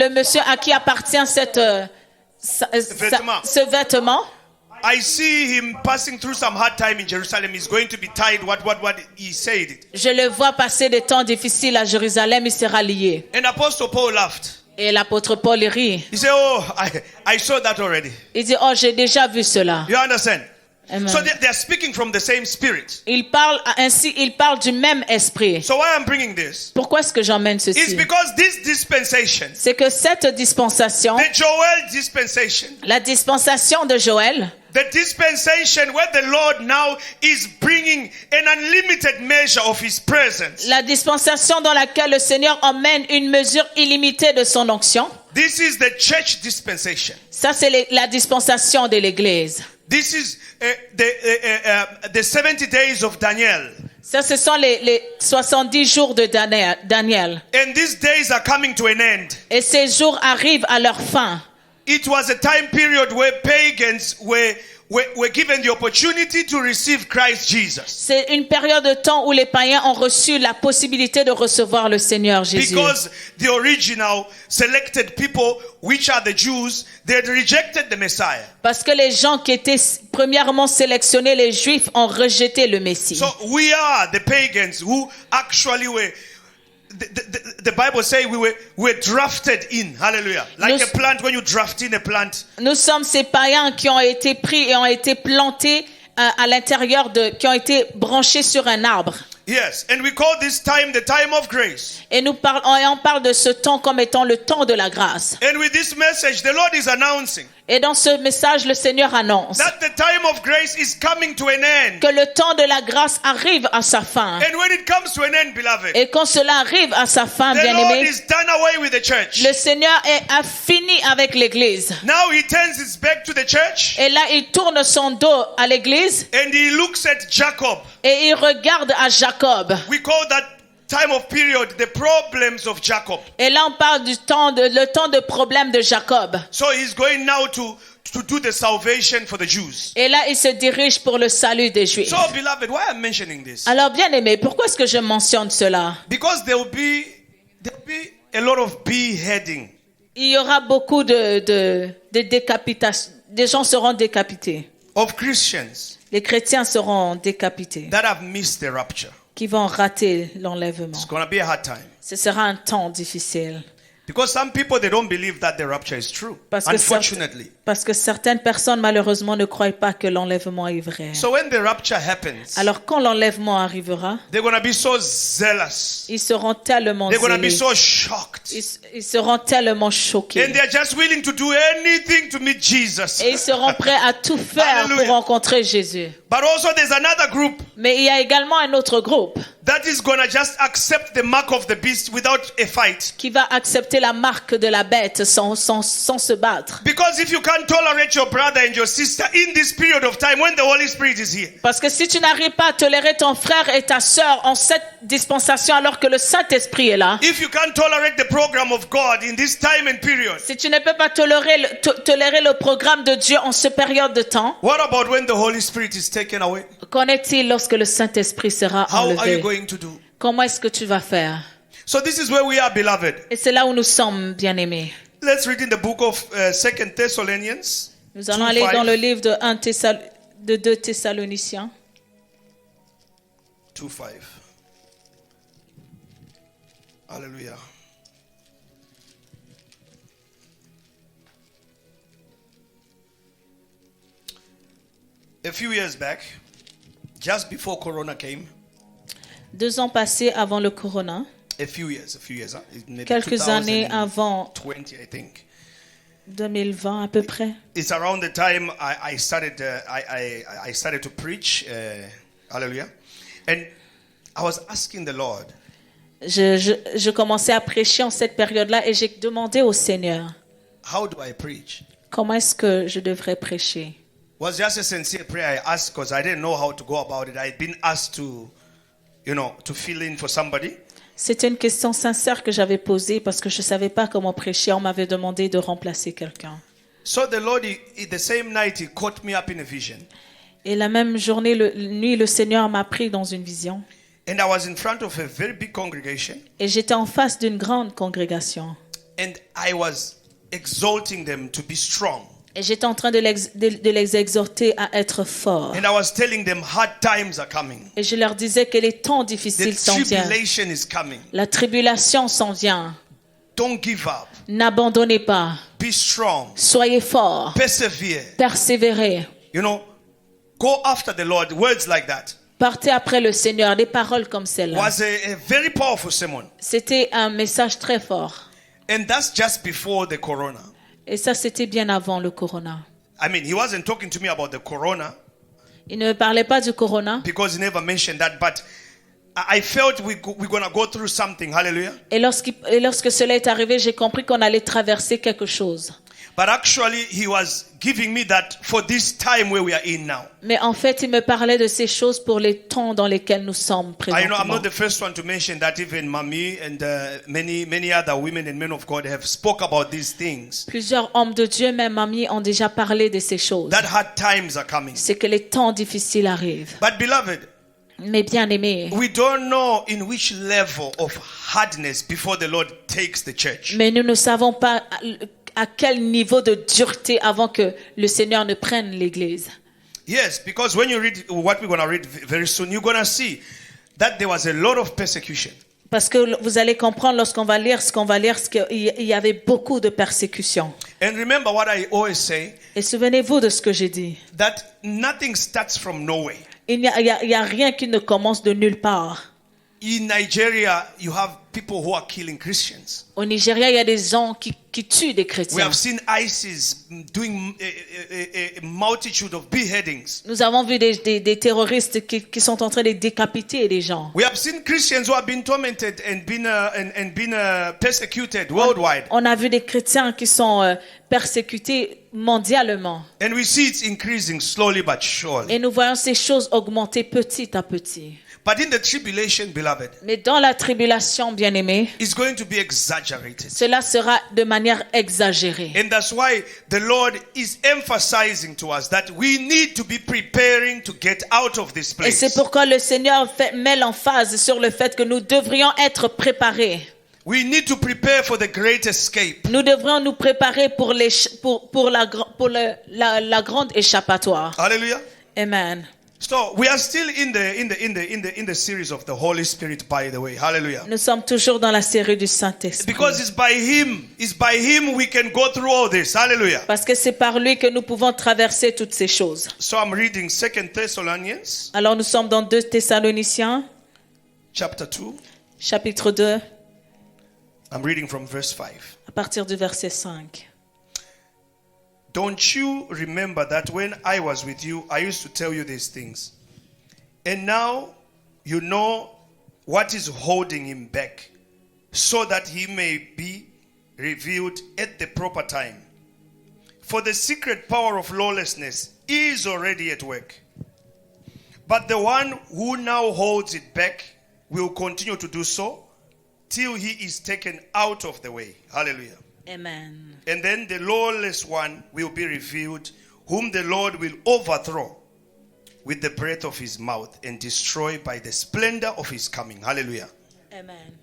monsieur à qui appartient ce vêtement, I see him passing through some hard time in Jerusalem. He's going to be tied. What he said. je le vois passer des temps difficiles à Jérusalem, il sera lié. And Apostle Paul laughed. Et l'apôtre Paul rit. He said, "Oh, I saw that already." Il dit, oh, j'ai déjà vu cela. You understand? Amen. So they are speaking from the same spirit. Il parle du même esprit. So why I'm bringing this Pourquoi est-ce que j'emmène is ceci? because this dispensation, C'est que cette dispensation, the Joel dispensation, la dispensation de Joël, the dispensation where the Lord now is bringing an unlimited measure of His presence. la dispensation dans laquelle le Seigneur emmène une mesure illimitée de son onction, This is the church dispensation. ça c'est la dispensation de l'Église. This is the 70 days of Daniel. Ça, ce sont les 70 jours de Daniel. And these days are coming to an end. Et ces jours arrivent à leur fin. It was a time period where pagans were given the opportunity to receive Christ Jesus. C'est une période de temps où les païens ont reçu la possibilité de recevoir le Seigneur Jésus. Because the original selected people, which are the Jews, they had rejected the Messiah. Parce que les gens qui étaient premièrement sélectionnés, les Juifs, ont rejeté le Messie. So we are the pagans who actually were. The Bible says we were drafted in. Hallelujah. Like a plant, when you draft in a plant. Nous sommes ces païens qui ont été pris et ont été plantés à l'intérieur qui ont été branchés sur un arbre. Yes, and we call this time the time of grace. Et on parle de ce temps comme étant le temps de la grâce. And with this message, the Lord is announcing Et dans ce message, le Seigneur annonce that the time of grace is coming to an end. que le temps de la grâce arrive à sa fin. And when it comes to an end, beloved, Et quand cela arrive à sa fin, the Lord bien-aimé, is done away with the church. le Seigneur a fini avec l'Église. Now He turns His back to the church. Et là, il tourne son dos à l'Église And He looks at Jacob. et il regarde à Jacob. We call that time of period the problems of Jacob. Et là, on parle le temps de problème de Jacob. So He's going now to do the salvation for the Jews. Et là, il se dirige pour le salut des Juifs. So, beloved, why I'm mentioning this? Alors, bien-aimé, pourquoi est-ce que je mentionne cela? Because there will be a lot of beheading. Il y aura beaucoup de décapitation. Des gens seront décapités. Of Christians Les chrétiens seront décapités. that have missed the rapture. Qui vont rater l'enlèvement. It's going to be a hard time. Ce sera un temps difficile. Because some people, they don't believe that the rapture is true. Unfortunately. Parce que certaines personnes, malheureusement, ne croient pas que l'enlèvement est vrai. So when the rapture happens, Alors, quand l'enlèvement arrivera, they're going to be so zealous. ils seront tellement They're going to be zélés. so shocked. Ils seront tellement choqués. And they're just willing to do anything to meet Jesus. Et ils seront prêts à tout faire Hallelujah. pour rencontrer Jésus. But also there's another group Mais il y a également un autre groupe that is going to just accept the mark of the beast without a fight. qui va accepter la marque de la bête sans se battre. Because if you can't tolerate your brother and your sister in this period of time when the Holy Spirit is here, Parce que si tu n'arrives pas à tolérer ton frère et ta sœur en cette dispensation alors que le Saint-Esprit est là, if you can't tolerate the program of God in this time and period, si tu ne peux pas tolérer le programme de Dieu en cette période de temps, what about when the Holy Spirit is taken away? qu'en est-il lorsque le Saint-Esprit sera How are you enlevé? going to do? Comment est-ce que tu vas faire? So this is where we are, beloved. Et c'est là où nous sommes, bien-aimés. Let's read in the book of 2 Thessalonians. Nous allons aller 2:5. dans le livre de 2 Thessaloniciens. 2:5. Hallelujah. A few years back, just before Corona came, 2 ans passés avant le corona, a few years, huh? Maybe quelques années 2020, avant I think. 2020 à peu près. It's around the time I started to preach, hallelujah, and I was asking the Lord, Je commençais à prêcher en cette période-là et j'ai demandé au Seigneur, how do I preach? comment est-ce que je devrais prêcher? It was just a sincere prayer I asked because I didn't know how to go about it. I had been asked to, to fill in for somebody. C'était une question sincère que j'avais posée parce que je ne savais pas comment prêcher. On m'avait demandé de remplacer quelqu'un. So the Lord, the same night, He caught me up in a vision. Et la même journée, nuit, le Seigneur m'a pris dans une vision. And I was in front of a very big congregation. Et j'étais en face d'une grande congrégation. And I was exalting them to be strong. Et j'étais en train de les exhorter à être forts. And I was telling them hard times are coming. Et je leur disais que les temps The difficiles s'en viennent. tribulation is coming. La tribulation s'en vient. Don't give up. N'abandonnez pas. Be strong. Soyez forts. Persevere. Persévérez. Go after the Lord. Words like that. Partez après le Seigneur. Des paroles comme celle-là. Was a very powerful sermon. C'était un message très fort. And that's just before the corona. Et ça, c'était bien avant le corona. I mean, he wasn't talking to me about the corona Il ne me parlait pas du corona. because he never mentioned that, but I felt we're going to go through something. Hallelujah. Et lorsque cela est arrivé, j'ai compris qu'on allait traverser quelque chose. But actually, he was giving me that for this time where we are in now. Mais en fait, il me parlait de ces choses pour les temps dans lesquels nous sommes I know I'm présentement. not the first one to mention that. Even Mami and many other women and men of God have spoke about these things. Plusieurs hommes de Dieu, même amis, ont déjà parlé de ces choses. That hard times are coming. C'est que les temps difficiles arrivent. But beloved, Mais bien aimés, we don't know in which level of hardness before the Lord takes the church. mais nous ne savons pas à quel niveau de dureté avant que le Seigneur ne prenne l'Église. Yes, because when you read what we're going to read very soon, you're going to see that there was a lot of persecution. Parce que vous allez comprendre lorsqu'on va lire ce qu'on va lire, qu'il y avait beaucoup de persécutions. And remember what I always say, Et souvenez-vous de ce que j'ai dit. that nothing starts from nowhere. Il n'y a rien qui ne commence de nulle part. In Nigeria, you have people who are killing Christians. Au Nigeria, il y a des gens qui tuent des We chrétiens. have seen ISIS doing a multitude of beheadings. Nous avons vu des terroristes qui sont en train de décapiter des gens. We have seen Christians who have been tormented and been persecuted worldwide. On a vu des chrétiens qui sont persécutés mondialement. And we see it's increasing slowly but surely. Et nous voyons ces choses augmenter petit à petit. But in the tribulation, beloved, Mais dans la tribulation, bien-aimés, it's going to be exaggerated. cela sera de manière exagérée. And that's why the Lord is emphasizing to us that we need to be preparing to get out of this Et place. c'est pourquoi le Seigneur met l'emphase sur le fait que nous devrions être préparés. We need to prepare for the great escape. Nous devrions nous préparer pour la grande échappatoire. Hallelujah. Amen. So we are still in the series of the Holy Spirit, by the way. Hallelujah. Nous sommes toujours dans la série du Saint-Esprit. Because it's by Him we can go through all this. Hallelujah. Parce que c'est par lui que nous pouvons traverser toutes ces choses. So I'm reading 2 Thessalonians Alors nous sommes dans 2 Thessaloniciens, chapter 2. chapitre 2, I'm reading from verse 5. à partir du verset 5. Don't you remember that when I was with you, I used to tell you these things? And now you know what is holding him back, so that he may be revealed at the proper time. For the secret power of lawlessness is already at work. But the one who now holds it back will continue to do so till he is taken out of the way. Hallelujah. Amen. And then the lawless one will be revealed, whom the Lord will overthrow with the breath of his mouth and destroy by the splendor of his coming. Hallelujah. Amen.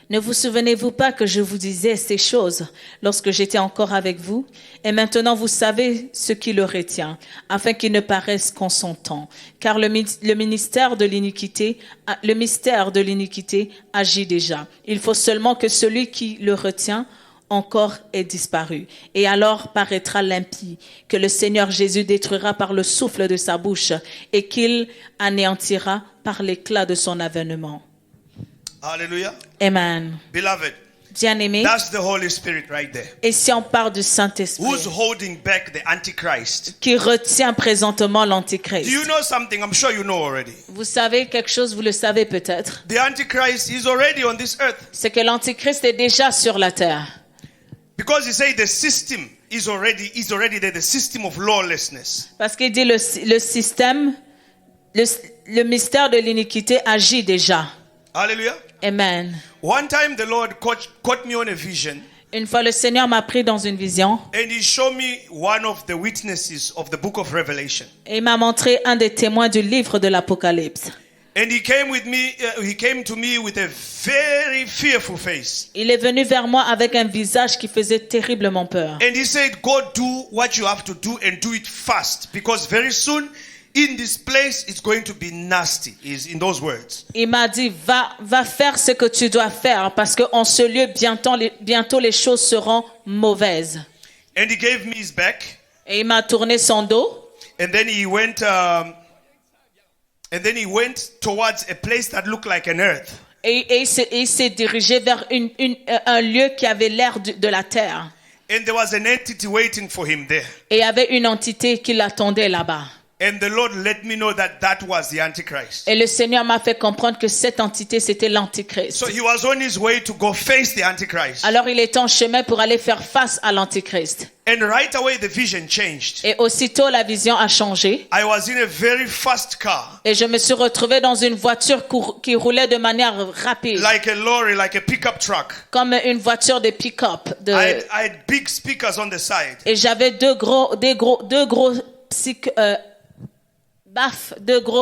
Ne vous souvenez-vous pas que je vous disais ces choses lorsque j'étais encore avec vous? Et maintenant vous savez ce qui le retient, afin qu'il ne paraisse qu'en son temps. Car le mystère de l'iniquité agit déjà. Il faut seulement que celui qui le retient encore ait disparu. Et alors paraîtra l'impie, que le Seigneur Jésus détruira par le souffle de sa bouche et qu'il anéantira par l'éclat de son avènement. Hallelujah. Amen. Beloved, Bien-aimés, that's the Holy Spirit right there. et si on parle du Saint-Esprit, Who's holding back the Antichrist? qui retient présentement Do l'Antichrist. you know something? I'm sure you know already. Vous savez quelque chose, vous le savez peut-être. The Antichrist is already on this earth. C'est que l'Antichrist est déjà sur la terre. Because he said the system is already there, the system of lawlessness. Parce qu'il dit le système, le mystère de l'iniquité agit déjà. Hallelujah. Amen. One time the Lord caught me on a vision. Une fois, le Seigneur m'a pris dans une vision And he showed me one of the witnesses of the book of Revelation. et il m'a montré un des témoins du livre de l'Apocalypse. And he came to me with a very fearful face. Il est venu vers moi avec un visage qui faisait terriblement peur. And he said, go do what you have to do and do it fast. Because very soon in this place it's going to be nasty, is in those words. Il m'a dit, va faire ce que tu dois faire parce qu'en ce lieu, bientôt les choses seront mauvaises. And he gave me his back. Et il m'a tourné son dos. And then he went towards a place that looked like an earth. Et il s'est dirigé vers un lieu qui avait l'air de la terre. And there was an entity waiting for him there. Et il y avait une entité qui l'attendait là-bas. And the Lord let me know that was the Antichrist. Et le Seigneur m'a fait comprendre que cette entité, c'était l'Antichrist. So he was on his way to go face the Antichrist. Alors il est en chemin pour aller faire face à l'Antichrist. And right away the vision changed. Et aussitôt la vision a changé. I was in a very fast car. Et je me suis retrouvé dans une voiture qui roulait de manière rapide. Like a lorry, like a pickup truck. Comme une voiture de pick-up. I had big speakers on the side. Et j'avais deux gros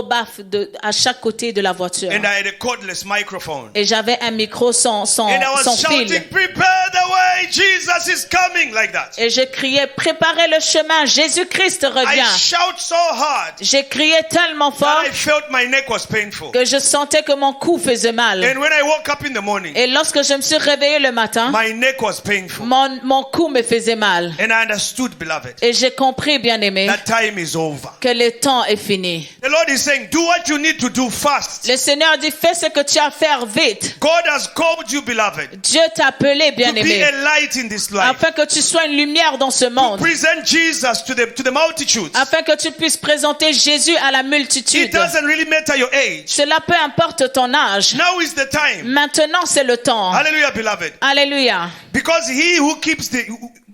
baffes à chaque côté de la voiture. And I had a cordless microphone. Et j'avais un micro sans And I was shouting, fil. prepare the way, Jesus is coming, like that. Et je criais, préparez le chemin, Jésus-Christ I revient. shout so hard J'ai crié tellement fort that I felt my neck was painful. que je sentais que mon cou faisait mal. And when I woke up in the morning, Et lorsque je me suis réveillé le matin, my neck was painful. mon cou me faisait mal. And I understood, beloved, Et j'ai compris, bien-aimé, that time is over. que le temps est fini. The Lord is saying, do what you need to do fast. Le Seigneur dit, fais ce que tu as à faire vite. God has called you, beloved, Dieu t'a appelé, to be bien-aimé, a light in this life. afin que tu sois une lumière dans ce monde, Present Jesus to the multitudes. afin que tu puisses présenter Jésus à la It multitude. doesn't really matter your age. Cela peu importe ton âge. Now is the time. Maintenant, c'est le temps. Hallelujah, beloved. Alléluia. Because he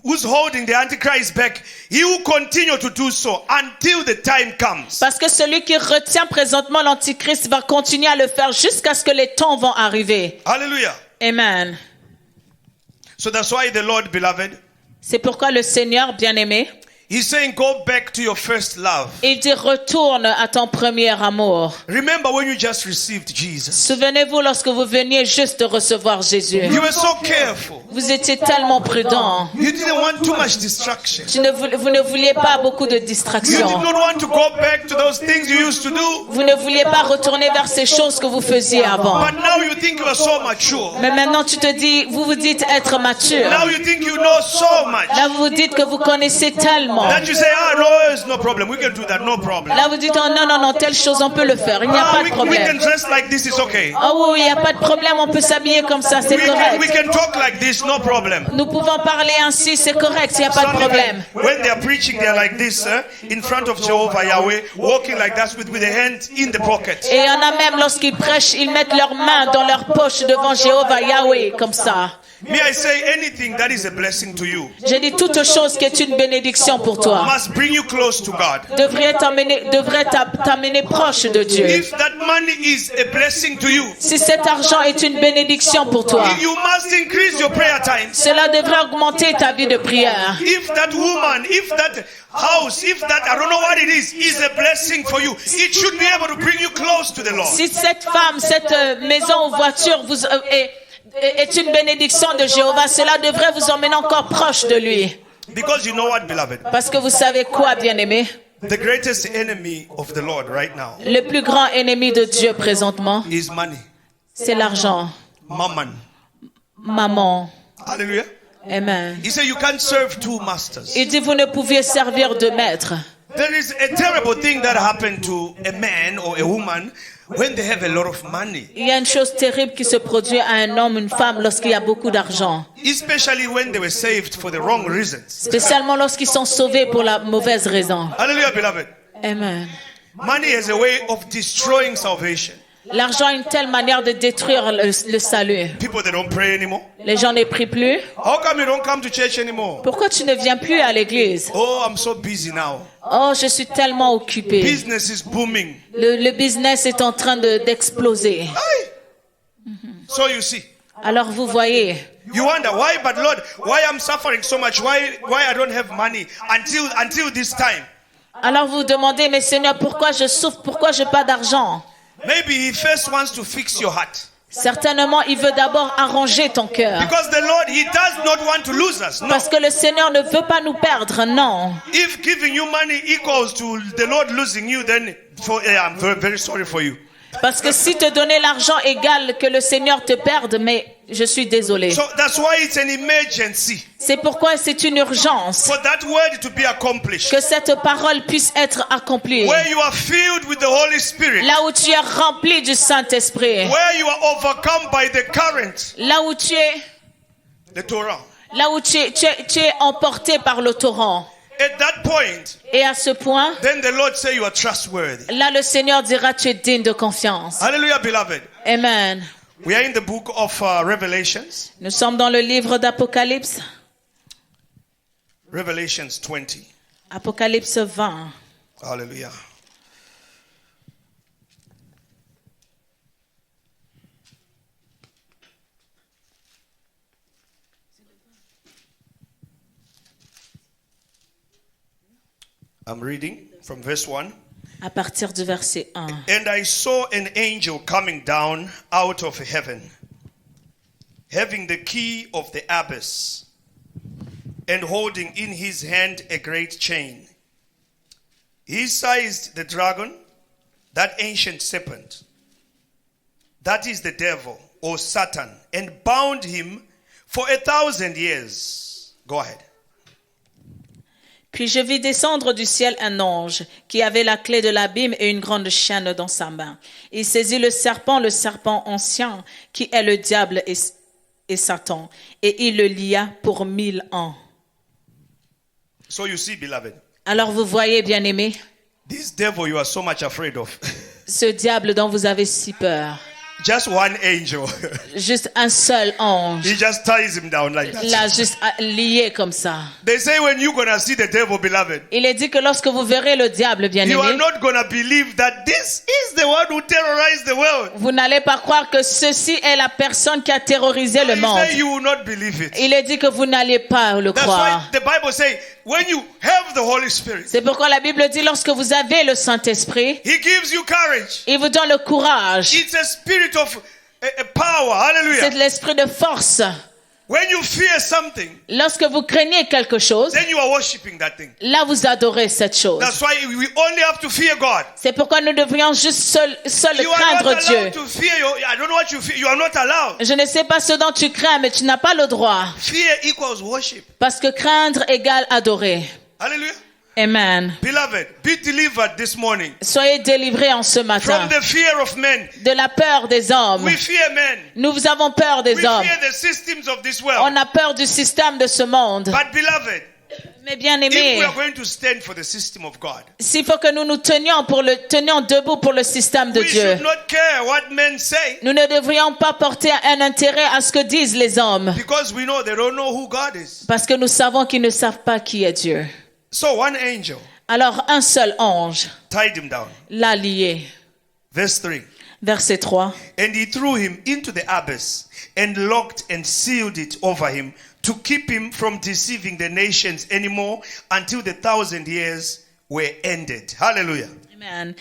who's holding the Antichrist back, he will continue to do so until the time comes. Parce que celui qui retient présentement l'Antichrist va continuer à le faire jusqu'à ce que les temps vont arriver. Hallelujah. Amen. So that's why the Lord, beloved, C'est pourquoi le Seigneur, bien-aimé, he's saying, go back to your first love. il dit retourne à ton premier amour. Remember when you just received Jesus. Souvenez-vous lorsque vous veniez juste de recevoir Jésus. You were so careful. Vous étiez tellement prudent. You didn't want too much distraction. Vous ne vouliez pas beaucoup de You did distractions. not want to go back to those things you used to do. Vous ne vouliez pas retourner vers ces choses que vous faisiez avant. But now you think you are so mature. Mais maintenant vous vous dites être mature. Now you think you know so much. Là vous vous dites que vous connaissez tellement. That you say, no, it's no problem. We can do that, no problem. Là vous dites oh, non, telle chose on peut le faire. Il n'y a pas de We can problème. dress like this, it's okay. Oh oui, il n'y a pas de problème, on peut s'habiller comme ça, c'est We correct. can talk like this, no problem. Nous pouvons parler ainsi, c'est correct, il n'y a pas de problème. When they are preaching, they are like this, in front of Jehovah Yahweh, walking like that with the hand in the pocket. Et il y en a même lorsqu'ils prêchent, ils mettent leurs mains dans leur poche devant Jéhovah Yahweh, comme ça. May I say anything that is a blessing to you J'ai dit toute chose qui est une bénédiction pour toi. must bring you close to God. Devrait t'amener proche de Dieu. If that money is a blessing to you, Si cet argent est une bénédiction pour toi, you must increase your prayer time. cela devrait augmenter ta vie de prière. If that woman, if that house, if that, I don't know what it is a blessing for you, it should be able to bring you close to the Lord. Si cette femme, cette maison ou voiture est une bénédiction de Jéhovah, cela devrait vous emmener encore proche de lui. Because you know what, beloved? Parce que vous savez quoi, bien-aimé? The greatest enemy of the Lord right now Le plus grand ennemi de Dieu présentement, is money. c'est l'argent. Mammon. Maman. Hallelujah. Amen. He said you can't serve two masters. Il dit, vous ne pouviez servir de maître. There is a terrible thing that happened to a man or a woman when they have a lot of money. Il y a une chose terrible qui se produit à un homme, une femme, lorsqu'il y a beaucoup d'argent. Especially when they were saved for the wrong reasons. Spécialement lorsqu'ils sont sauvés pour la mauvaise raison. Hallelujah, beloved. Amen. Money has a way of destroying salvation. L'argent a une telle manière de détruire le salut. People, they don't pray anymore. Les gens ne prient plus. How come you don't come to church anymore? Pourquoi tu ne viens plus à l'église? Oh, I'm so busy now. Oh, je suis tellement occupé. Business is booming. Le business est en train d'exploser. Aye. So you see, Alors vous voyez, you wonder why, but Lord, why I'm suffering so much? Why I don't have money until this time? alors vous demandez, mais Seigneur, pourquoi je souffre? Pourquoi je n'ai pas d'argent? Maybe He first wants to fix your heart. Certainement, il veut d'abord arranger ton cœur. Because the Lord, He does not want to lose us. No. Parce que le Seigneur ne veut pas nous perdre, non. If giving you money equals to the Lord losing you, then I'm very, very sorry for you. Parce que si te donner l'argent égale que le Seigneur te perde, mais je suis désolé. So that's why it's an emergency. C'est pourquoi c'est une urgence For that word to be accomplished. que cette parole puisse être accomplie. Where you are filled with the Holy Spirit. Là où tu es rempli du Saint-Esprit. Where you are overcome by the current. Là où tu es, The Torah. là où tu es emporté par le torrent. At that point, Et à ce point, then the Lord say you are trustworthy. là le Seigneur dira tu es digne de confiance. Hallelujah, beloved. Amen. We are in the book of Revelations. Nous sommes dans le livre d'Apocalypse. Revelations 20. Apocalypse 20. Hallelujah. I'm reading from verse 1. À partir du verset 1. And I saw an angel coming down out of heaven, having the key of the abyss, and holding in his hand a great chain. He seized the dragon, that ancient serpent, that is the devil or Satan, and bound him for 1,000 years. Go ahead. Puis je vis descendre du ciel un ange qui avait la clé de l'abîme et une grande chaîne dans sa main. Il saisit le serpent ancien, qui est le diable et Satan, et il le lia pour 1000 ans. So you see, beloved, Alors vous voyez, bien-aimés, this devil you are so much afraid of, ce diable dont vous avez si peur, just one angel, juste un seul ange, he just ties him down like that. l'a juste lié comme ça. They say when you're going to see the devil, beloved, Il est dit que lorsque vous verrez le diable, you are bien-aimé, not going to believe that this is the one who terrorized the world. vous n'allez pas croire que ceci est la personne qui a terrorisé le He monde. say you will not believe it. Il est dit que vous n'allez pas le That's croire. why the Bible say when you have the Holy Spirit, C'est pourquoi la Bible dit lorsque vous avez le Saint-Esprit, He gives you courage. il vous donne le courage. It's a spirit of a power. C'est Hallelujah. de l'esprit de force. When you fear something, Lorsque vous craignez quelque chose, then you are worshiping that thing. là vous adorez cette chose. That's why we only have to fear God. C'est pourquoi nous devrions juste seul You are craindre not Dieu. allowed to fear. I don't know what you fear. You are not allowed. Je ne sais pas ce dont tu crains, mais tu n'as pas le droit. Fear equals worship. Parce que craindre égale adorer. Hallelujah. Amen. Beloved, be delivered this morning Soyez délivrés en ce from matin the fear of men. de la peur des hommes. We fear men. Nous avons peur des We hommes. fear the systems of this world. On a peur du système de ce monde. But beloved, Mais bien if we aimés, are going to stand for the system of God, s'il faut que nous nous tenions debout pour le système de we Dieu, should not care what men say nous ne devrions pas porter un intérêt à ce que disent les hommes. because we know they don't know who God is. Parce que nous savons qu'ils ne savent pas qui est Dieu. So one angel Alors un seul ange tied him down. l'a lié. Verse 3. Verset 3. And he threw him into the abyss and locked and sealed it over him to keep him from deceiving the nations anymore until the 1,000 years were ended. Hallelujah. Amen.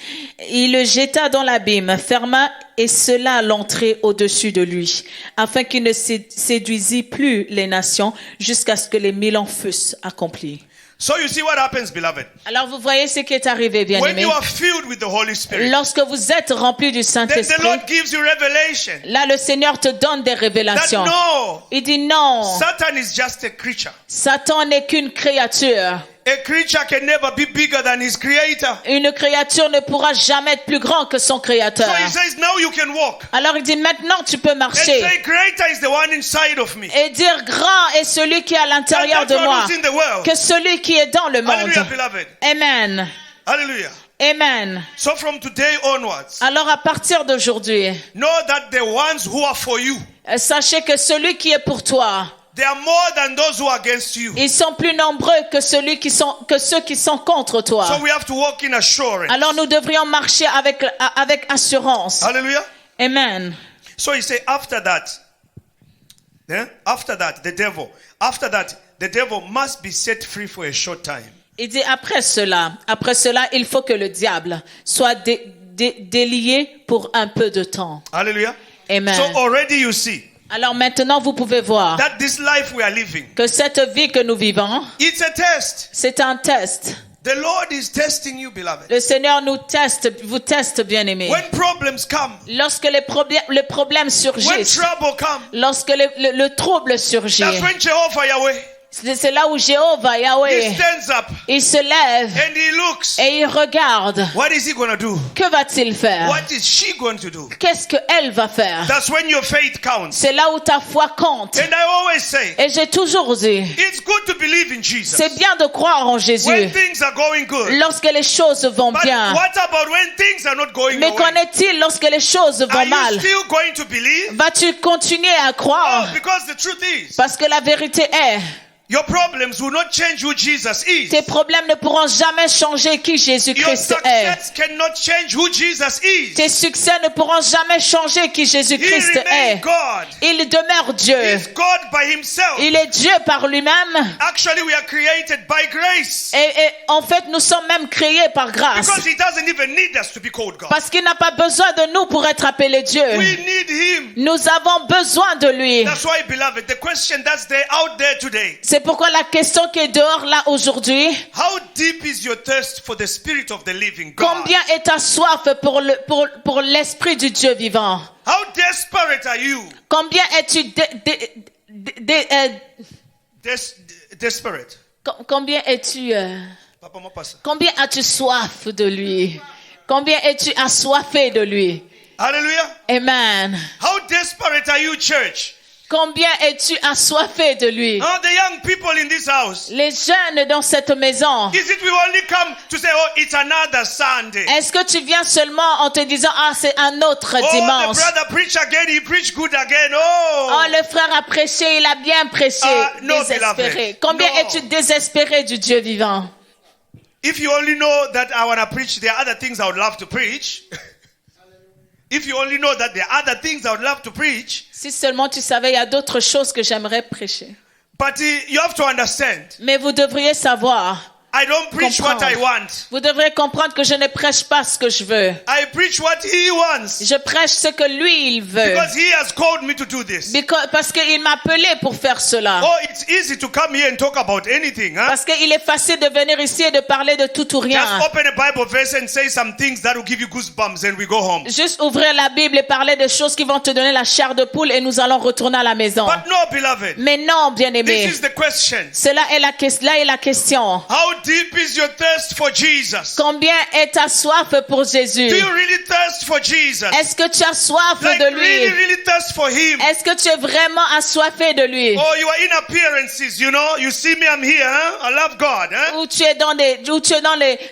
Il le jeta dans l'abîme, ferma et scella l'entrée au-dessus de lui, afin qu'il ne séduisît plus les nations jusqu'à ce que les 1000 ans fussent accomplis. So you see what happens, beloved. Alors vous voyez ce qui est arrivé, When bien-aimés. you are filled with the Holy Spirit, Lorsque vous êtes rempli du then the Saint-Esprit, Lord gives you revelation là le Seigneur te donne des that révélations. no, Il dit non, Satan is just a creature. Satan n'est qu'une créature. A creature can never be bigger than his creator. Une créature ne pourra jamais être plus grand que son créateur. So he says, now you can walk. Alors il dit maintenant tu peux And marcher. say, greater is the one inside of me. Et dire grand est celui qui est à l'intérieur And de that's moi what is in the world. que celui qui est dans le monde. Hallelujah, beloved. Amen. Hallelujah. Amen. So from today onwards, Alors à partir d'aujourd'hui, know that the ones who are for you, sachez que celui qui est pour toi, they are more than those who are against you. ils sont plus nombreux que ceux qui sont contre toi. So we have to walk in assurance. Alors nous devrions marcher avec assurance. Hallelujah. Amen. So he said, after that, the devil must be set free for a short time. Il dit après cela, il faut que le diable soit délié pour un peu de temps. Hallelujah. Amen. So already you see Alors maintenant vous pouvez voir that this life we are living, que cette vie que nous vivons, it's a test. c'est un test. The Lord is testing you, beloved. Le Seigneur vous teste, bien-aimés. When problems come, Lorsque les problèmes when surgissent, trouble come, lorsque le trouble surgit, that's when Jehovah Yahweh, c'est là où Jéhovah he Yahweh, stands up il se lève and he looks. et il regarde. What is he going to do? Que va-t-il faire? What is she going to do? Qu'est-ce qu'elle va faire? That's when your faith counts. C'est là où ta foi compte. And I always say, Et j'ai toujours dit, it's good to believe in Jesus c'est bien de croire en when Jésus things are going good. lorsque les choses vont But bien. what about when things are not going Mais your qu'en way? est-il lorsque les choses Are vont you mal? still going to believe? Vas-tu continuer à Oh, croire? because the truth is, Parce que la vérité est, your problems will not change who Jesus is. tes problèmes ne pourront jamais changer qui Your Jésus-Christ est. success cannot change who Jesus is. Tes succès ne pourront jamais changer qui He Jésus-Christ remains est. God. Il demeure Dieu. He's God by himself. Il est Dieu par lui-même. Actually, we are created by grace. Et en fait, nous sommes même créés par grâce. Because he doesn't even need us to be called God. Parce qu'il n'a pas besoin de nous pour être appelé Dieu. We need him. Nous avons besoin de lui. That's why, beloved, the question that's there out there today, C'est pourquoi la question qui est dehors là aujourd'hui, how deep is your thirst for the spirit of the living God? combien est ta soif pour l'esprit du Dieu vivant? How desperate are you? Combien es-tu Desperate. combien es-tu Papa, moi, pas ça. combien as-tu soif de lui? Combien es-tu assoiffé de lui? Hallelujah. Amen. How desperate are you, church? Combien es-tu assoiffé de lui? The young people in this house, Les jeunes dans cette maison, is it we only come to say, oh, it's another Sunday? est-ce que tu viens seulement en te disant, ah, c'est un autre Oh, dimanche? the brother preach again, he preach good again. Oh, Oh, le frère a prêché, il a bien prêché. No, Désespéré. beloved. Combien No. es-tu désespéré du Dieu vivant? if you only know that I want to preach, there are other things I would love to preach. If you only know that there are other things I would love to preach. Si seulement tu savais, il y a d'autres choses que j'aimerais prêcher. But you have to understand, Mais vous devriez savoir, I don't preach what I want. vous devrez comprendre que je ne prêche pas ce que je veux. I preach what he wants. Je prêche ce que lui, il veut. Because he has called me to do this. Parce qu'il m'a appelé pour faire cela. Oh, it's easy to come here and talk about anything, huh? Parce qu'il est facile de venir ici et de parler de tout ou rien. Just open a Bible verse and say some things that will give you goosebumps and we go home. Juste ouvrir la Bible et parler de choses qui vont te donner la chair de poule et nous allons retourner à la maison. But no, beloved. Mais non, bien-aimé. This is the question. Là est la question. How deep is your thirst for Jesus? Combien est ta soif pour Jésus? Do you really thirst for Jesus? Est-ce que tu as soif Like de lui? really thirst for him? Est-ce que tu es vraiment assoiffé de lui? Oh, you are in appearances, you know. You see me, I'm here, huh? I love God, huh? Ou tu es dans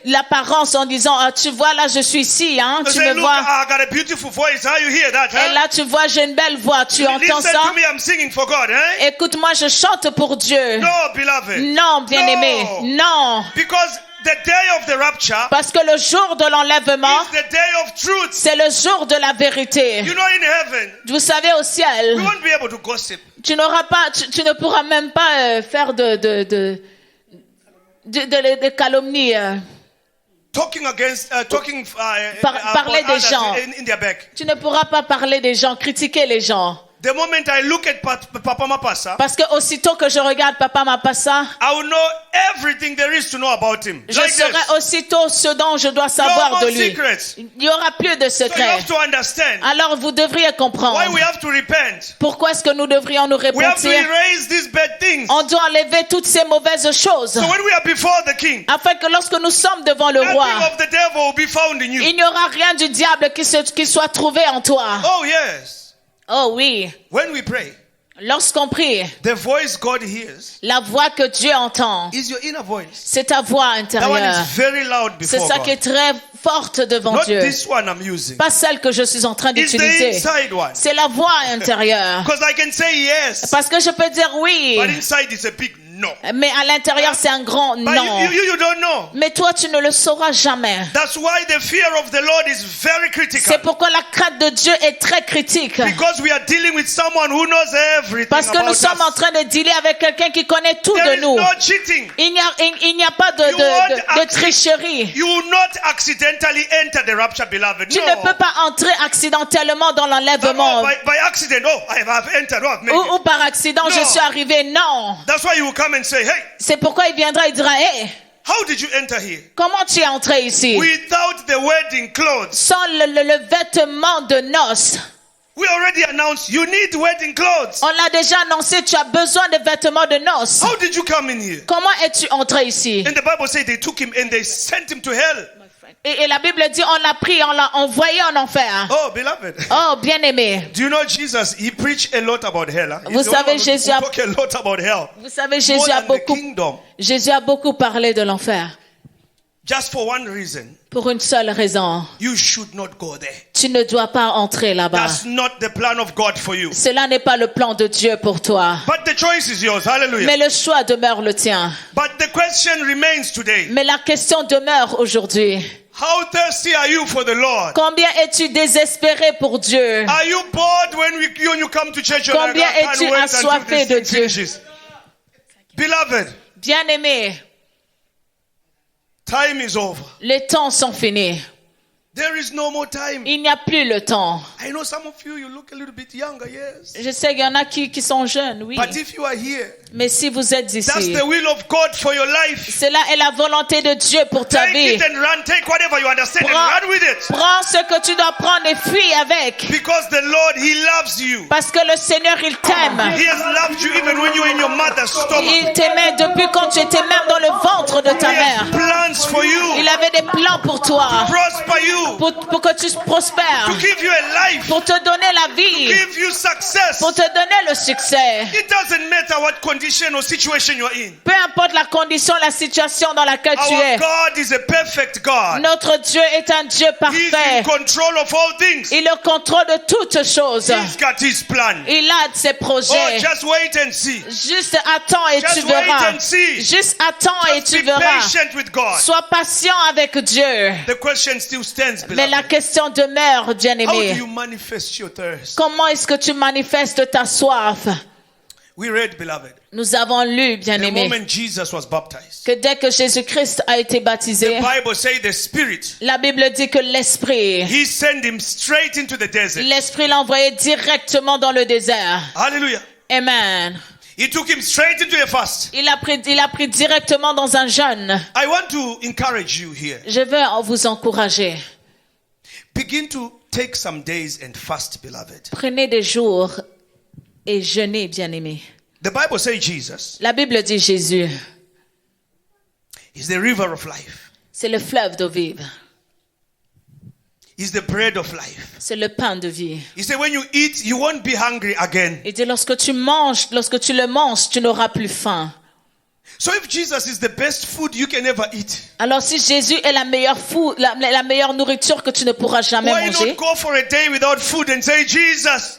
l'apparence en disant, ah, tu vois là, je suis ici, hein? You Tu say, me look, vois. I got a beautiful voice. How you hear that, Et huh? là, tu vois, j'ai une belle voix. Tu entends Listen ça? to me, I'm singing for God, huh? Écoute-moi, je chante pour Dieu. No, beloved. Non, bien-aimé. Non. Because the day of the rapture Parce que le jour de l'enlèvement, is the day of truth. c'est le jour de la vérité. You know, in heaven, Vous savez, au ciel, we won't be able to gossip. tu ne pourras même pas faire de calomnie. Parler des others gens. in their back. Tu ne pourras pas parler des gens, critiquer les gens. The moment I look at Papa Mapasa, Parce que aussitôt que je regarde Papa Mapasa, I will know everything there is to know about him. je Like saurai this. aussitôt ce dont je dois No savoir more de lui. secrets. Il n'y aura plus de So you secrets. have to understand Alors vous devriez comprendre. why we have to repent. Pourquoi est-ce que nous devrions nous We have to repentir? erase these bad things. On doit enlever toutes ces mauvaises choses. So when we are before the king, Afin que lorsque nous sommes devant le roi, nothing of the devil will be found in you. il n'y aura rien du diable qui soit trouvé en toi. Oh yes. Oh oui. When we pray, Lorsqu'on prie, the voice God hears la voix que Dieu entend, is your inner voice. c'est ta voix That one intérieure. is very loud C'est before ça qui est God. très forte devant Not Dieu. this one I'm using. Pas celle que je suis en train It's the d'utiliser. inside one. C'est la voix intérieure. Because I can say yes, Parce que je peux dire oui, but inside it's a big no. mais à l'intérieur c'est un grand But non. you don't know. Mais toi tu ne le sauras jamais. That's why the fear of the Lord is very critical. C'est pourquoi la crainte de Dieu est très critique. Because we are dealing with someone who knows everything Parce que about nous sommes en us. train de dealer avec quelqu'un qui connaît tout There de is nous. no cheating. Il n'y a pas You won't de tricherie. You will not accidentally enter the rapture, beloved. Tu No. ne peux pas entrer accidentellement dans Oh, l'enlèvement. by accident. Oh, I have entered. Oh, maybe. Ou par accident, No. je suis arrivé. Non. That's why you will come and say, hey, C'est pourquoi il viendra et dira, hé, how did you enter here? comment tu es entré ici? Without the wedding clothes. Sans le vêtement de noces. We already announced you need wedding clothes. On l'a déjà annoncé, tu as besoin de vêtements de noces. How did you come in here? Comment es-tu entré ici? And the Bible says they took him and they sent him to hell. Et la Bible dit, on l'a pris, on l'a envoyé en enfer. Oh, beloved. Oh, bien-aimé. Do you know Jesus? He preached a lot about hell. Huh? Vous He's the one savez, who Jésus a- spoke a lot about hell. Vous savez, More than the kingdom. Jésus a beaucoup parlé de l'enfer. Just for one reason. Pour une seule raison. You should not go there. Tu ne dois pas entrer là-bas. That's not the plan of God for you. Cela n'est pas le plan de Dieu pour toi. But the choice is yours. Hallelujah. Mais le choix demeure le tien. But the question remains today. Mais la question demeure aujourd'hui. How thirsty are you for the Lord? Combien es-tu désespéré pour Dieu? Are you bored when you come to church? You're like, Combien I can't es-tu wait until assoiffé this de thing Dieu? finishes. Beloved, Bien-aimé, time is over. les temps sont finis. There is no more time. Il n'y a plus le temps. I know some of you look a little bit younger, yes. Je sais qu'il y en a qui sont jeunes, oui. But if you are here, Mais si vous êtes that's ici, the will of God for your life. cela est la volonté de Dieu pour ta Take vie. it and run. Take whatever you understand Prends- and run with it. Prends ce que tu dois prendre et fuis avec. Because the Lord, He loves you. Parce que le Seigneur, il t'aime. He has loved you even when you were in your mother's stomach. Il t'aimait depuis quand tu étais même dans le ventre de ta He mère. has plans for you. Il avait des plans pour toi. Prosper you. Pour que tu prospères. To give you a life. Pour te donner la vie. Give you success. Pour te donner le succès. It doesn't matter what condition or situation you're in. Peu importe la condition, la situation dans laquelle tu Our es. God is a perfect God. Notre Dieu est un Dieu He's parfait. in control of all things. Il le contrôle de toutes choses. He's got His plan. Il a ses Oh, projets. just wait and see. Juste attends et tu Just wait verras. and see. Juste attends et Just tu be verras. patient with God. Sois patient avec Dieu. The question still stands, Mais la beloved. question demeure, How do bien-aimé. you manifest your thirst? Comment est-ce que tu manifestes ta soif? We read, beloved, Nous avons lu, the bien-aimé, moment Jesus was baptized, que dès que Jésus-Christ a été baptisé, the Bible says the Spirit, la Bible dit que l'Esprit, He sent Him straight into the desert. l'Esprit l'a envoyé directement dans le désert. Hallelujah. Amen. He took him straight into a fast. Il a pris directement dans un jeûne. I want to encourage you here. Je veux vous encourager. Begin to take some days and fast, beloved. Prenez des jours et jeûnez, bien-aimés. The Bible says Jesus La Bible dit Jésus, is the river of life. c'est le fleuve d'eau vive. He's the bread of life. C'est le pain de vie. He said when you eat, you won't be hungry again. Il dit lorsque tu le manges, tu n'auras plus faim. So if Jesus is the best food you can ever eat, Alors si Jésus est la meilleure nourriture que tu ne pourras jamais why manger, not go for a day without food and say, Jesus,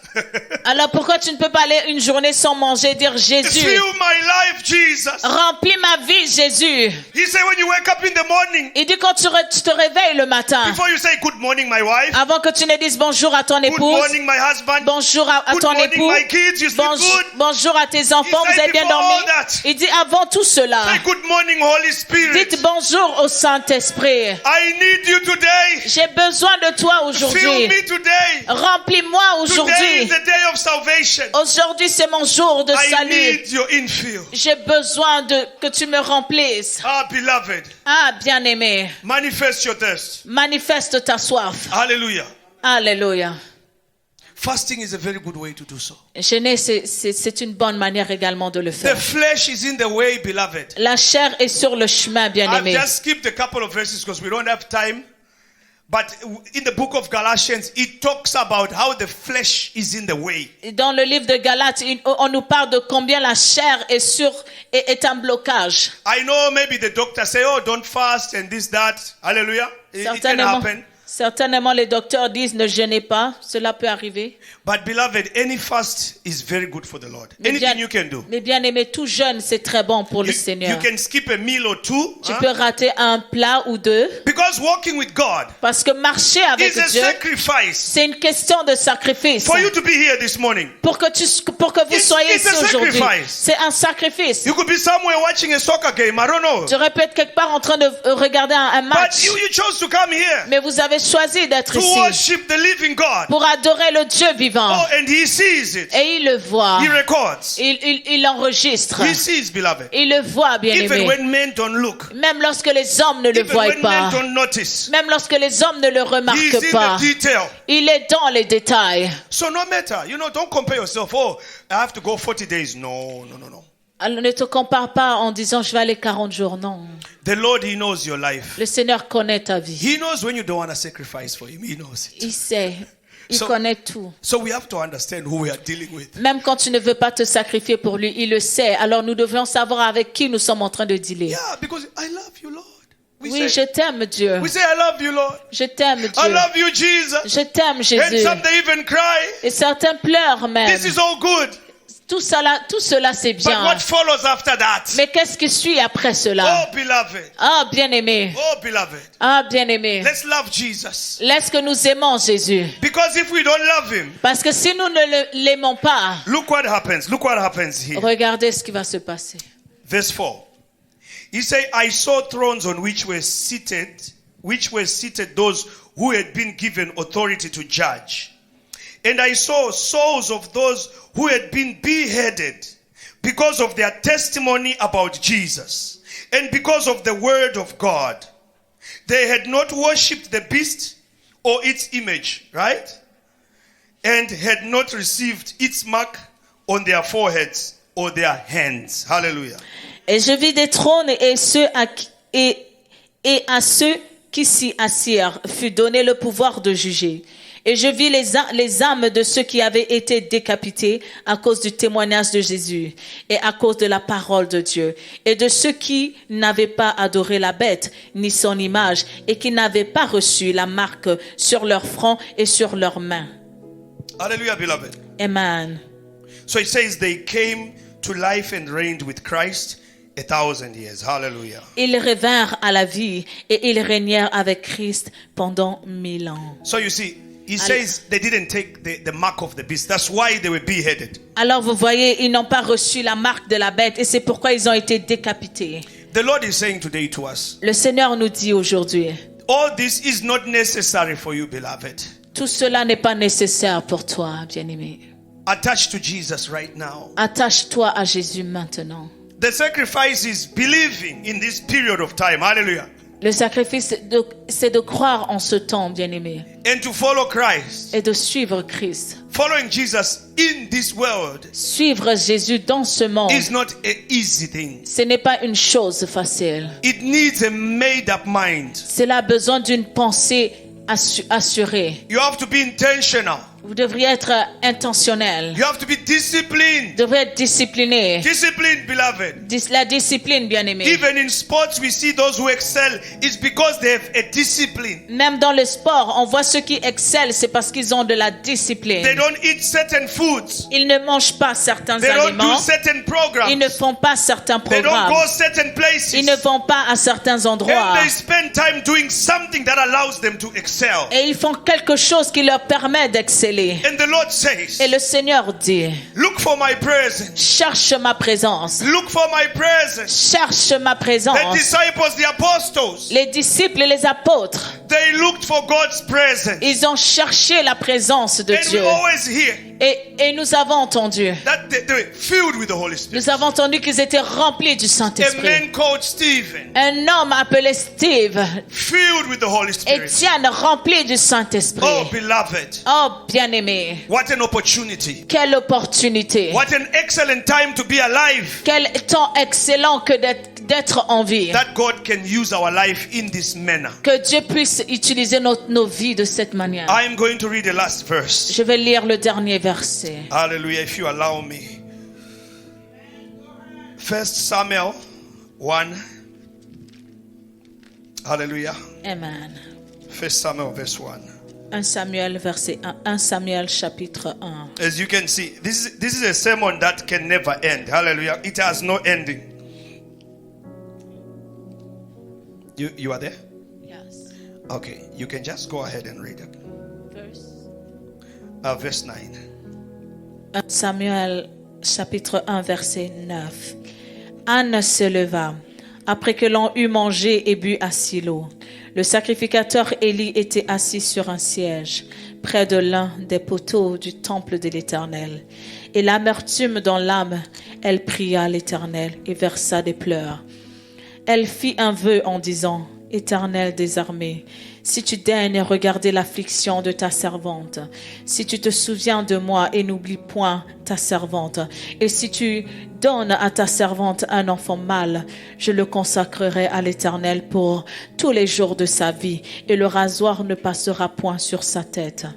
Alors pourquoi tu ne peux pas aller une journée sans manger et dire Jésus, Fill my life, Jesus. remplis ma vie, Jésus. He said when you wake up in the morning, Il dit quand tu te réveilles le matin, before you say good morning, my wife, avant que tu ne dises bonjour à ton good épouse, morning, my husband, bonjour à good ton morning, époux, my kids, you sleep good. bonjour à tes enfants, He vous said avez bien before dormi. all that, Il dit avant tout cela, say good morning, Holy Spirit. dites bonjour au Saint-Esprit. I need you today. J'ai besoin de toi Fill aujourd'hui. me today. Remplis-moi Today is aujourd'hui. the day of salvation. Aujourd'hui, c'est mon jour de I salut. need your infill. J'ai besoin que tu me remplisses. Ah, beloved, Ah, bien-aimé, manifest your thirst. manifeste ta soif. Hallelujah. Alléluia. Fasting is a very good way to do so. Jeûner, c'est une bonne manière également de le The faire. flesh is in the way, beloved. La chair est sur le chemin, I've bien-aimé. just skipped a couple of verses because we don't have time. But in the book of Galatians, it talks about how the flesh is in the way. Dans le livre de Galates, on nous parle de combien la chair est un blocage. I know maybe the doctor say, oh, don't fast and this, that. Hallelujah. It can Certainement, happen. certainement, les docteurs disent ne jeûnez pas. Cela peut arriver. But beloved, any fast is very good for the Lord. Anything you can do. Mais bien aimé, tout jeûne, c'est très bon pour le You Seigneur. can skip a meal or two. Tu peux rater un plat ou deux. Because walking with God Parce que marcher avec is a Dieu, sacrifice. c'est une question de sacrifice. For you to be here this morning. Pour que vous soyez it's ici a aujourd'hui, sacrifice. c'est un sacrifice. You could be somewhere watching a soccer game. I don't know. Tu aurais pu être quelque part en train de regarder un But match. you chose to come here Mais vous avez choisi d'être to ici worship the living God. pour adorer le Dieu vivant. Oh, and He sees it. Et il le voit. He records. Il enregistre. He sees, beloved. Il le voit, bien Even aimé. when men don't look. Même lorsque les hommes ne le Even voient when pas. men don't notice. Même lorsque les hommes ne le He is remarquent in pas. the detail. Il est dans les détails. So no matter, don't compare yourself. Oh, I have to go 40 days. No. Alors ne te compare pas en disant je vais aller 40 jours. Non. The Lord, He knows your life. Le Seigneur connaît ta vie. He knows when you don't want to sacrifice for Him. He knows it. Il sait. Il So- connaît tout. So we have to understand who we are dealing with. Même quand tu ne veux pas te sacrifier pour lui, il le sait. Alors nous devons savoir avec qui nous sommes en train de dealer. Yeah, because I love you, Lord. Oui, je t'aime, Dieu. We say, I love you, Lord. Je t'aime, I Dieu. love you, Jesus. Je t'aime, And Jésus. some they even cry. Et certains pleurent même. This is all good. Tout cela c'est But bien. what follows after that? Mais qu'est-ce qui suit après cela? Oh, beloved. Ah, bien-aimé. Oh, beloved. Ah, bien-aimé. Let's love Jesus. Laisse que nous aimons Jésus. Because if we don't love Him, Parce que si nous ne l'aimons pas, look what happens. Look what happens here. regardez ce qui va se passer. Verse 4. He said, I saw thrones on which were seated those who had been given authority to judge. And I saw souls of those who had been beheaded because of their testimony about Jesus and because of the word of God. They had not worshipped the beast or its image, right? And had not received its mark on their foreheads or their hands. Hallelujah. Et je vis des trônes et à ceux qui s'y assirent fut donné le pouvoir de juger. Et je vis les âmes de ceux qui avaient été décapités à cause du témoignage de Jésus et à cause de la parole de Dieu. Et de ceux qui n'avaient pas adoré la bête ni son image et qui n'avaient pas reçu la marque sur leur front et sur leurs mains. Hallelujah, beloved. Amen. So it says they came to life and reigned with Christ 1,000 years. Hallelujah. Ils revinrent à la vie et ils régnèrent avec Christ pendant 1000 ans. So you see, he says they didn't take the mark of the beast. That's why they were beheaded. Alors vous voyez, ils n'ont pas reçu la marque de la bête et c'est pourquoi ils ont été décapités. The Lord is saying today to us, Le Seigneur nous dit aujourd'hui, all this is not necessary for you, beloved. tout cela n'est pas nécessaire pour toi, bien-aimé. Attach to Jesus right now. Attache-toi à Jésus maintenant. The sacrifice is believing in this period of time. Hallelujah. Le sacrifice, c'est de croire en ce temps, bien-aimé, And to follow Christ. et de suivre Christ. Following Jesus in this world Suivre Jésus dans ce monde, is not an easy thing. ce n'est pas une chose facile. It needs a made-up mind. Cela a besoin d'une pensée assurée. You have to be intentional. Vous devriez être intentionnel. You have to be disciplined. Vous devriez être discipliné. Discipline, beloved. La discipline, bien-aimé. Even in sports, we see those who excel. It's because they have a discipline. Même dans le sport, on voit ceux qui excellent, c'est parce qu'ils ont de la discipline. They don't eat certain foods. Ils ne mangent pas certains They don't aliments. do certain programs. Ils ne font pas certains They don't programmes. go certain places. Ils ne vont pas à certains endroits. And they spend time doing something that allows them to excel. Et ils font quelque chose qui leur permet d'exceller. And the Lord says, Et le Seigneur dit, look for my presence. cherche ma présence. Look for my presence. Cherche ma The présence. disciples, the apostles, Les disciples et les apôtres, they looked for God's presence. ils ont cherché la présence de And we Dieu. always hear Et nous avons entendu. that they were filled with the Holy Spirit. Nous avons entendu qu'ils étaient remplis du A Saint-Esprit. man called Stephen, Un homme appelé Steve, filled with the Holy Spirit. Étienne, rempli du Saint-Esprit. Oh, beloved, Oh, bien-aimé, what an opportunity. quelle opportunité. What an excellent time to be alive. Quel temps excellent que d'être en vie. That God can use our life in this manner. Que Dieu puisse utiliser nos vies de cette manière. I am going to read the last verse. Je vais lire le dernier verset. Hallelujah, if you allow me. 1 Samuel 1. Hallelujah. Amen. 1 Samuel verse 1. 1 Samuel verset 1. 1 Samuel chapitre 1. As you can see, this is a sermon that can never end. Hallelujah. It has no ending. You are there? Yes. Okay, you can just go ahead and read it. Verse 9. 1 Samuel chapitre 1 verset 9. Anne se leva après que l'on eut mangé et bu à Silo. Le sacrificateur Élie était assis sur un siège près de l'un des poteaux du temple de l'Éternel. Et l'amertume dans l'âme, elle pria l'Éternel et versa des pleurs. Elle fit un vœu en disant, « Éternel des armées, si tu daignes regarder l'affliction de ta servante, si tu te souviens de moi et n'oublie point ta servante, et si tu donnes à ta servante un enfant mâle, je le consacrerai à l'Éternel pour tous les jours de sa vie, et le rasoir ne passera point sur sa tête. »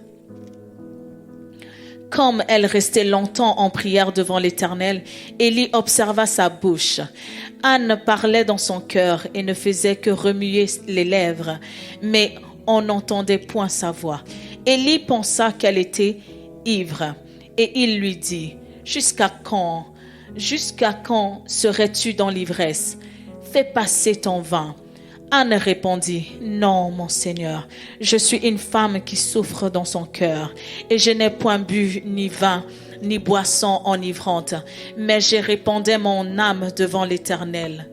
Comme elle restait longtemps en prière devant l'Éternel, Élie observa sa bouche. Anne parlait dans son cœur et ne faisait que remuer les lèvres, mais on n'entendait point sa voix. Élie pensa qu'elle était ivre, et il lui dit, « Jusqu'à quand serais-tu dans l'ivresse? Fais passer ton vin. » Anne répondit, « Non, mon Seigneur, je suis une femme qui souffre dans son cœur, et je n'ai point bu ni vin, ni boisson enivrante, mais j'ai répandu mon âme devant l'Éternel.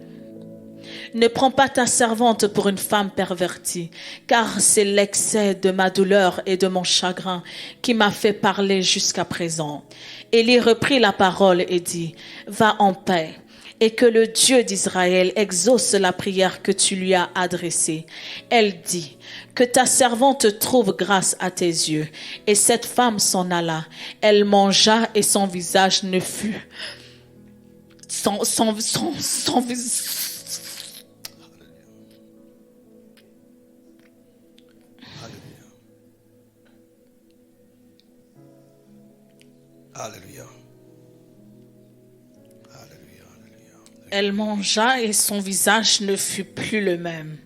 Ne prends pas ta servante pour une femme pervertie, car c'est l'excès de ma douleur et de mon chagrin qui m'a fait parler jusqu'à présent. » Élie reprit la parole et dit, « Va en paix. » Et que le Dieu d'Israël exauce la prière que tu lui as adressée. Elle dit, que ta servante trouve grâce à tes yeux. Et cette femme s'en alla. Elle mangea et son visage ne fut. Son visage. Hallelujah. Elle mangea et son visage ne fut plus le même.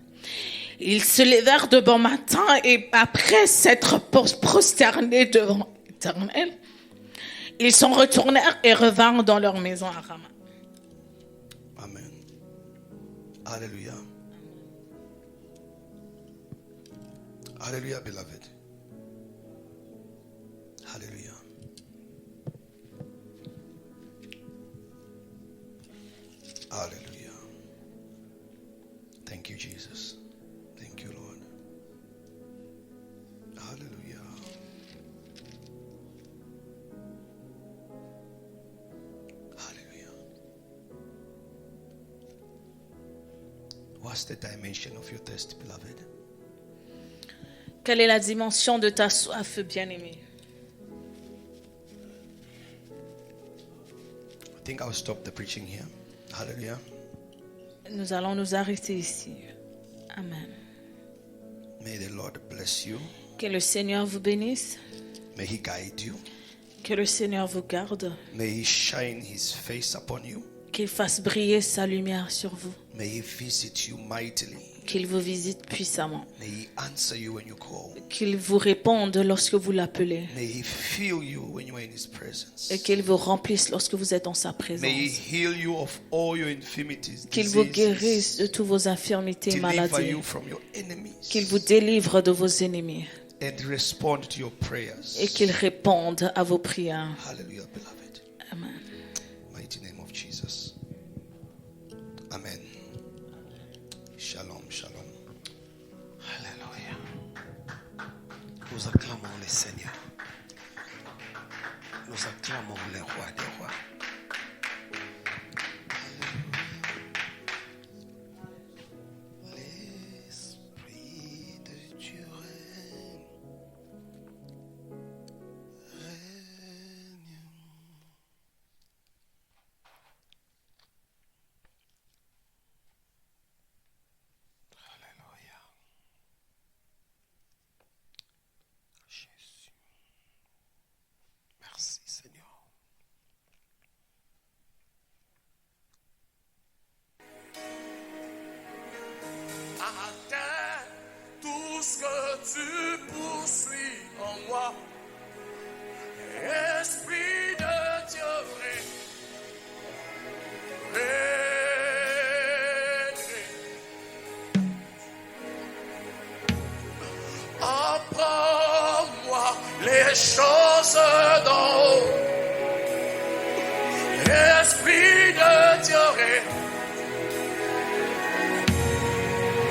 Ils se levèrent de bon matin et après s'être prosternés devant l'Éternel, ils s'en retournèrent et revinrent dans leur maison à Rama. Amen. Hallelujah. Hallelujah, beloved. Hallelujah. Hallelujah. Thank you, Jesus. Thank you, Lord. Hallelujah. Hallelujah. What's the dimension of your thirst, beloved? Quelle est la dimension de ta soif, bien-aimé? I think I'll stop the preaching here. Hallelujah. Nous allons nous arrêter ici. Amen. May the Lord bless you. Que le Seigneur vous bénisse. May He guide you. Que le Seigneur vous garde. May He shine His face upon you. Qu'il fasse briller sa lumière sur vous. May He visit you mightily. Qu'il vous visite puissamment. May He answer you when you call. Qu'il vous réponde lorsque vous l'appelez. May He fill you when you are in His presence. Et qu'il vous remplisse lorsque vous êtes en sa présence. May He heal you of all your infirmities, Qu'il vous diseases. guérisse de toutes vos infirmités et Deliver maladies. you from your enemies. Qu'il vous délivre de vos ennemis. And respond to your prayers. Et qu'il réponde à vos prières. Hallelujah, beloved. Amen. Mighty name of Jesus. Amen. Shalom, shalom. Alléluia. Nous acclamons le Seigneur. Nous acclamons le roi des rois. L'Esprit de Dieu règne. Alléluia. Jésus. Merci Seigneur. Atteins tout ce que tu poursuis en moi. Esprit de Dieu, apprends-moi les choses d'en haut. Esprit de Dieu, règne,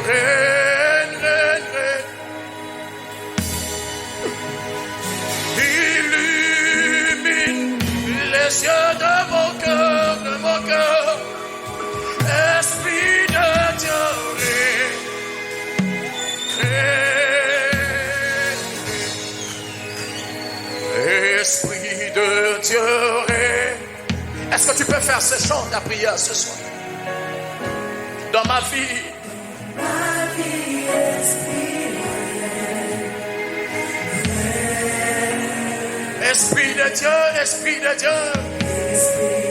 règne, règne. Illumine les yeux de mon cœur, de mon cœur. Esprit de Dieu, règne. Esprit de Dieu, règne. Est-ce que tu peux faire ce chant de la prière ce soir? Dans ma vie. Esprit de Dieu, Esprit de Dieu.